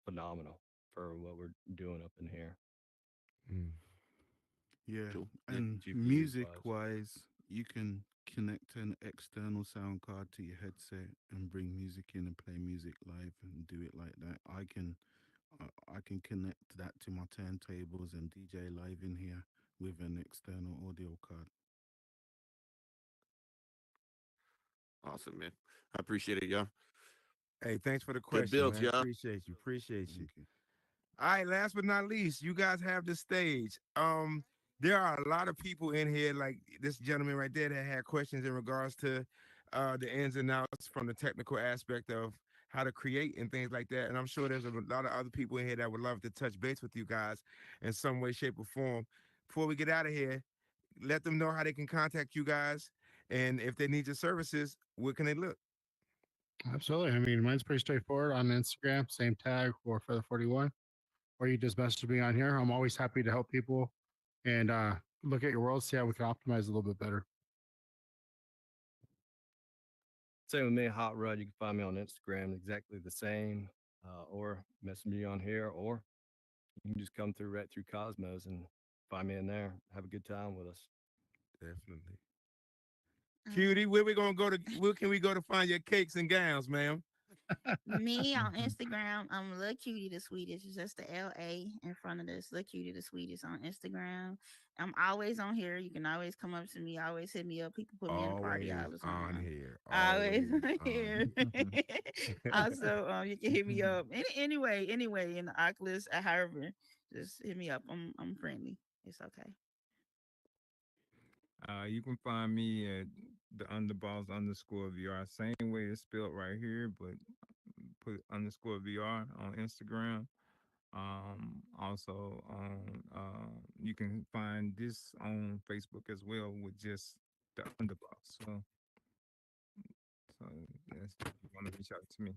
S7: phenomenal for what we're doing up in here,
S1: Mm.
S6: Yeah,
S15: Cool. Yeah.
S6: and
S7: GPUs
S6: music
S7: wise.
S6: wise, you can connect an external sound card to your headset and bring music in and play music live and do it like that. I can connect that to my turntables and DJ live in here with an external audio card.
S15: Awesome, man. I appreciate it, y'all.
S1: Hey, thanks for the
S15: Good
S1: question,
S15: builds,
S1: man.
S15: y'all.
S1: Appreciate you. Appreciate you.
S6: Thank you.
S1: All right, last but not least, you guys have the stage. There are a lot of people in here, like this gentleman right there, that had questions in regards to the ins and outs from the technical aspect of how to create and things like that. And I'm sure there's a lot of other people in here that would love to touch base with you guys in some way, shape, or form. Before we get out of here, let them know how they can contact you guys, and if they need your services, where can they look?
S6: Absolutely. I mean, mine's pretty straightforward on Instagram, same tag for Feather 41, or you just message me on here. I'm always happy to help people and look at your world, see how we can optimize a little bit better.
S7: Same with me, Hot Rod. You can find me on Instagram, exactly the same, or message me on here, or you can just come through right through Cosmos and find me in there. Have a good time with us.
S1: Definitely.
S4: Um,
S1: Cutie, where we gonna go to? Where can we go to find your cakes and gowns, ma'am?
S4: Me on Instagram, I'm Lil Cutie the Sweetest. It's just the LA in front of this. Lil Cutie the Sweetest on Instagram. I'm always on here. You can always come up to me. Always hit me up. People put me in the party
S1: Always
S4: all the
S1: on
S4: time.
S1: here.
S4: Always
S1: Always
S4: on
S1: on
S4: here. Also, you can hit me up anyway in the Oculus, however. Just hit me up. I'm friendly. It's okay.
S8: You can find me at the underboss underscore VR. Same way it's spelled right here, but put underscore VR on Instagram. Also on you can find this on Facebook as well with just the underboss. So yes, if you want to reach out to me.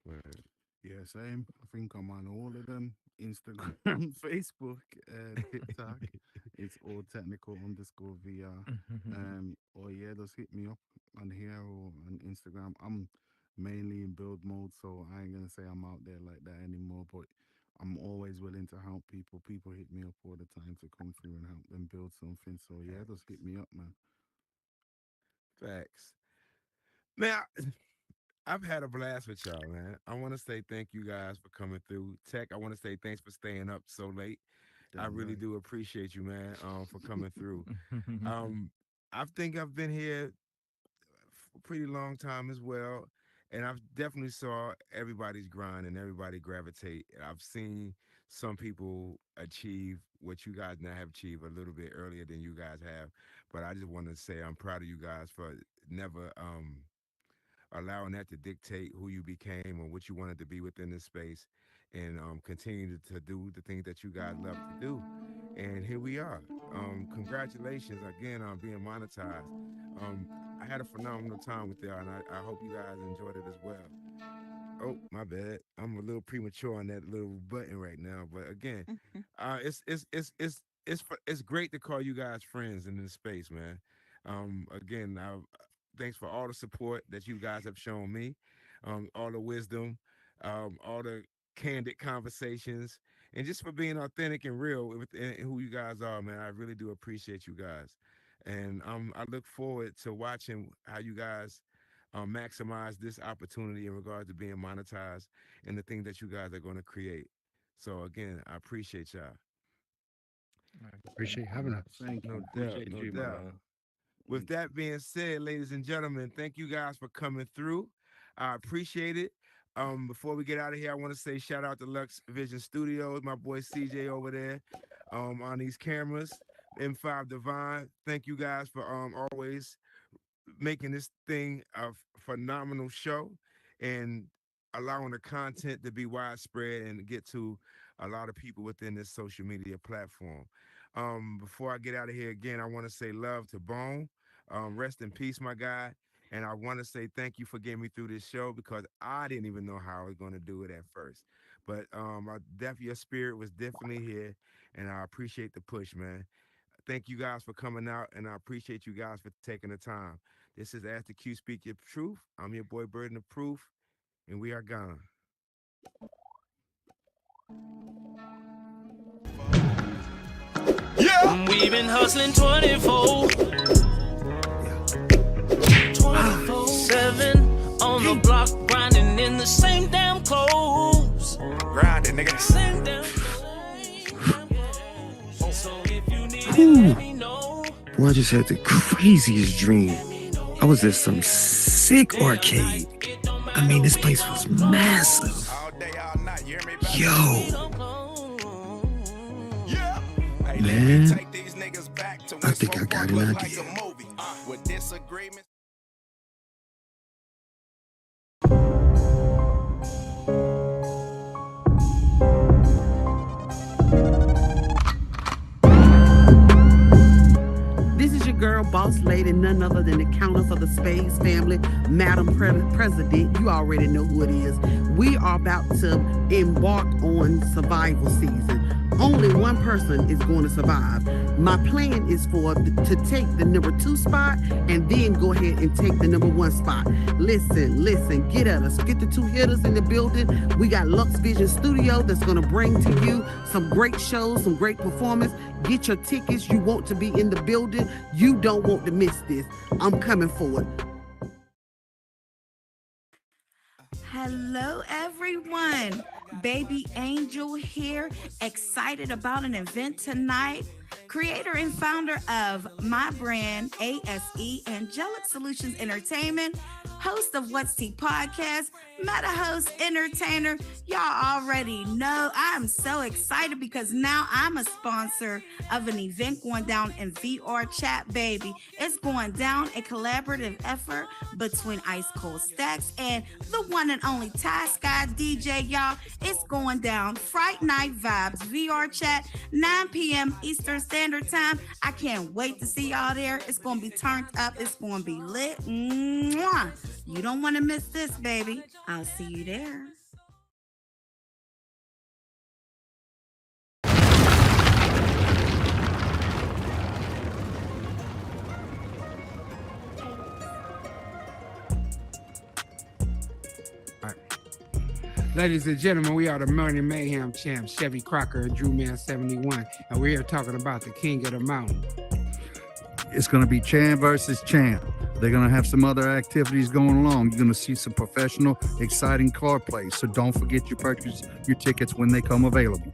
S1: Word.
S6: Yeah, same. I think I'm on all of them: Instagram, Facebook, TikTok. It's all technical underscore VR. Or yeah, just hit me up on here or on Instagram.
S5: mainly in build mode. So I ain't gonna say I'm out there like that anymore. But I'm always willing to help people. People hit me up all the time to come through and help them build something. So yeah, just hit me up, man.
S1: Facts. Man, I've had a blast with y'all, man. I want to say thank you guys for coming through. Tech, I want to say thanks for staying up so late. I
S5: Damn
S1: really
S5: right.
S1: do appreciate you, man, for coming through. Um, I think I've been here for a pretty long time as well, and I've definitely saw everybody's grind and everybody gravitate. I've seen some people achieve what you guys now have achieved a little bit earlier than you guys have, but I just want to say I'm proud of you guys for never allowing that to dictate who you became or what you wanted to be within this space, and continue to do the things that you guys love to do. And here we are. Congratulations again on being monetized. Um, I had a phenomenal time with y'all, and I hope you guys enjoyed it as well. Oh, my bad. I'm a little premature on that little button right now, but again, it's great to call you guys friends in this space, man. Again, thanks for all the support that you guys have shown me, all the wisdom, all the candid conversations, and just for being authentic and real with who you guys are, man. I really do appreciate you guys, and I look forward to watching how you guys maximize this opportunity in regards to being monetized and the things that you guys are going to create. So again, I appreciate y'all.
S6: Appreciate having us.
S7: Thank
S1: No
S7: you.
S1: doubt,
S7: Appreciate
S1: no
S7: you, my
S1: doubt.
S7: man.
S1: With that being said, ladies and gentlemen, thank you guys for coming through. I appreciate it. Before we get out of here, I want to say shout out to Lux Vision Studios, my boy CJ over there, on these cameras. M5 Divine, thank you guys for always making this thing a phenomenal show and allowing the content to be widespread and get to a lot of people within this social media platform. Before I get out of here again, I want to say love to Bone. Rest in peace, my guy. And I want to say thank you for getting me through this show because I didn't even know how I was going to do it at first. But your spirit was definitely here, and I appreciate the push, man. Thank you guys for coming out, and I appreciate you guys for taking the time. This is Ask the Q Speak Your Truth. I'm your boy Burden of Proof, and we are gone.
S16: Yeah, we've been hustling 24, 24/7 on the block, grinding in the same damn clothes.
S17: Grinding, nigga.
S16: Same damn so if you need it, let me know.
S11: Boy, I just had the craziest dream. I was at some sick arcade. I mean, this place was massive.
S17: All day, all night, you hear me?
S11: Yo,
S17: Hey,
S11: man,
S17: take these niggas back to
S11: I think I got an
S17: like
S11: idea.
S17: a movie. With disagreements.
S12: This is your girl, boss lady, none other than the counter for the Spades family, Madam President. You already know who it is. We are about to embark on survival season. Only one person is going to survive. My plan is to take the number 2 spot and then go ahead and take the number 1 spot. Listen, get at us. Get the 2 hitters in the building. We got Lux Vision Studio that's going to bring to you some great shows, some great performance. Get your tickets. You want to be in the building. You don't want to miss this. I'm coming for it.
S4: Hello, everyone. Baby Angel here, excited about an event tonight. Creator and founder of my brand, ASE Angelic Solutions Entertainment, host of What's Tea Podcast, meta host, entertainer. Y'all already know I'm so excited because now I'm a sponsor of an event going down in VR chat, baby. It's going down, a collaborative effort between Ice Cold Stacks and the one and only Ty Sky DJ, y'all. It's going down Fright Night Vibes VR chat, 9 p.m. Eastern Standard Time. I can't wait to see y'all there. It's going to be turned up. It's going to be lit. Mwah. You don't want to miss this, baby. I'll see you there.
S18: Ladies and gentlemen, we are the Money Mayhem champs, Chevy Crocker and Drew Man 71, and we're here talking about the king of the mountain.
S19: It's going to be Champ versus Champ. They're going to have some other activities going along. You're going to see some professional, exciting card plays. So don't forget to purchase your tickets when they come available.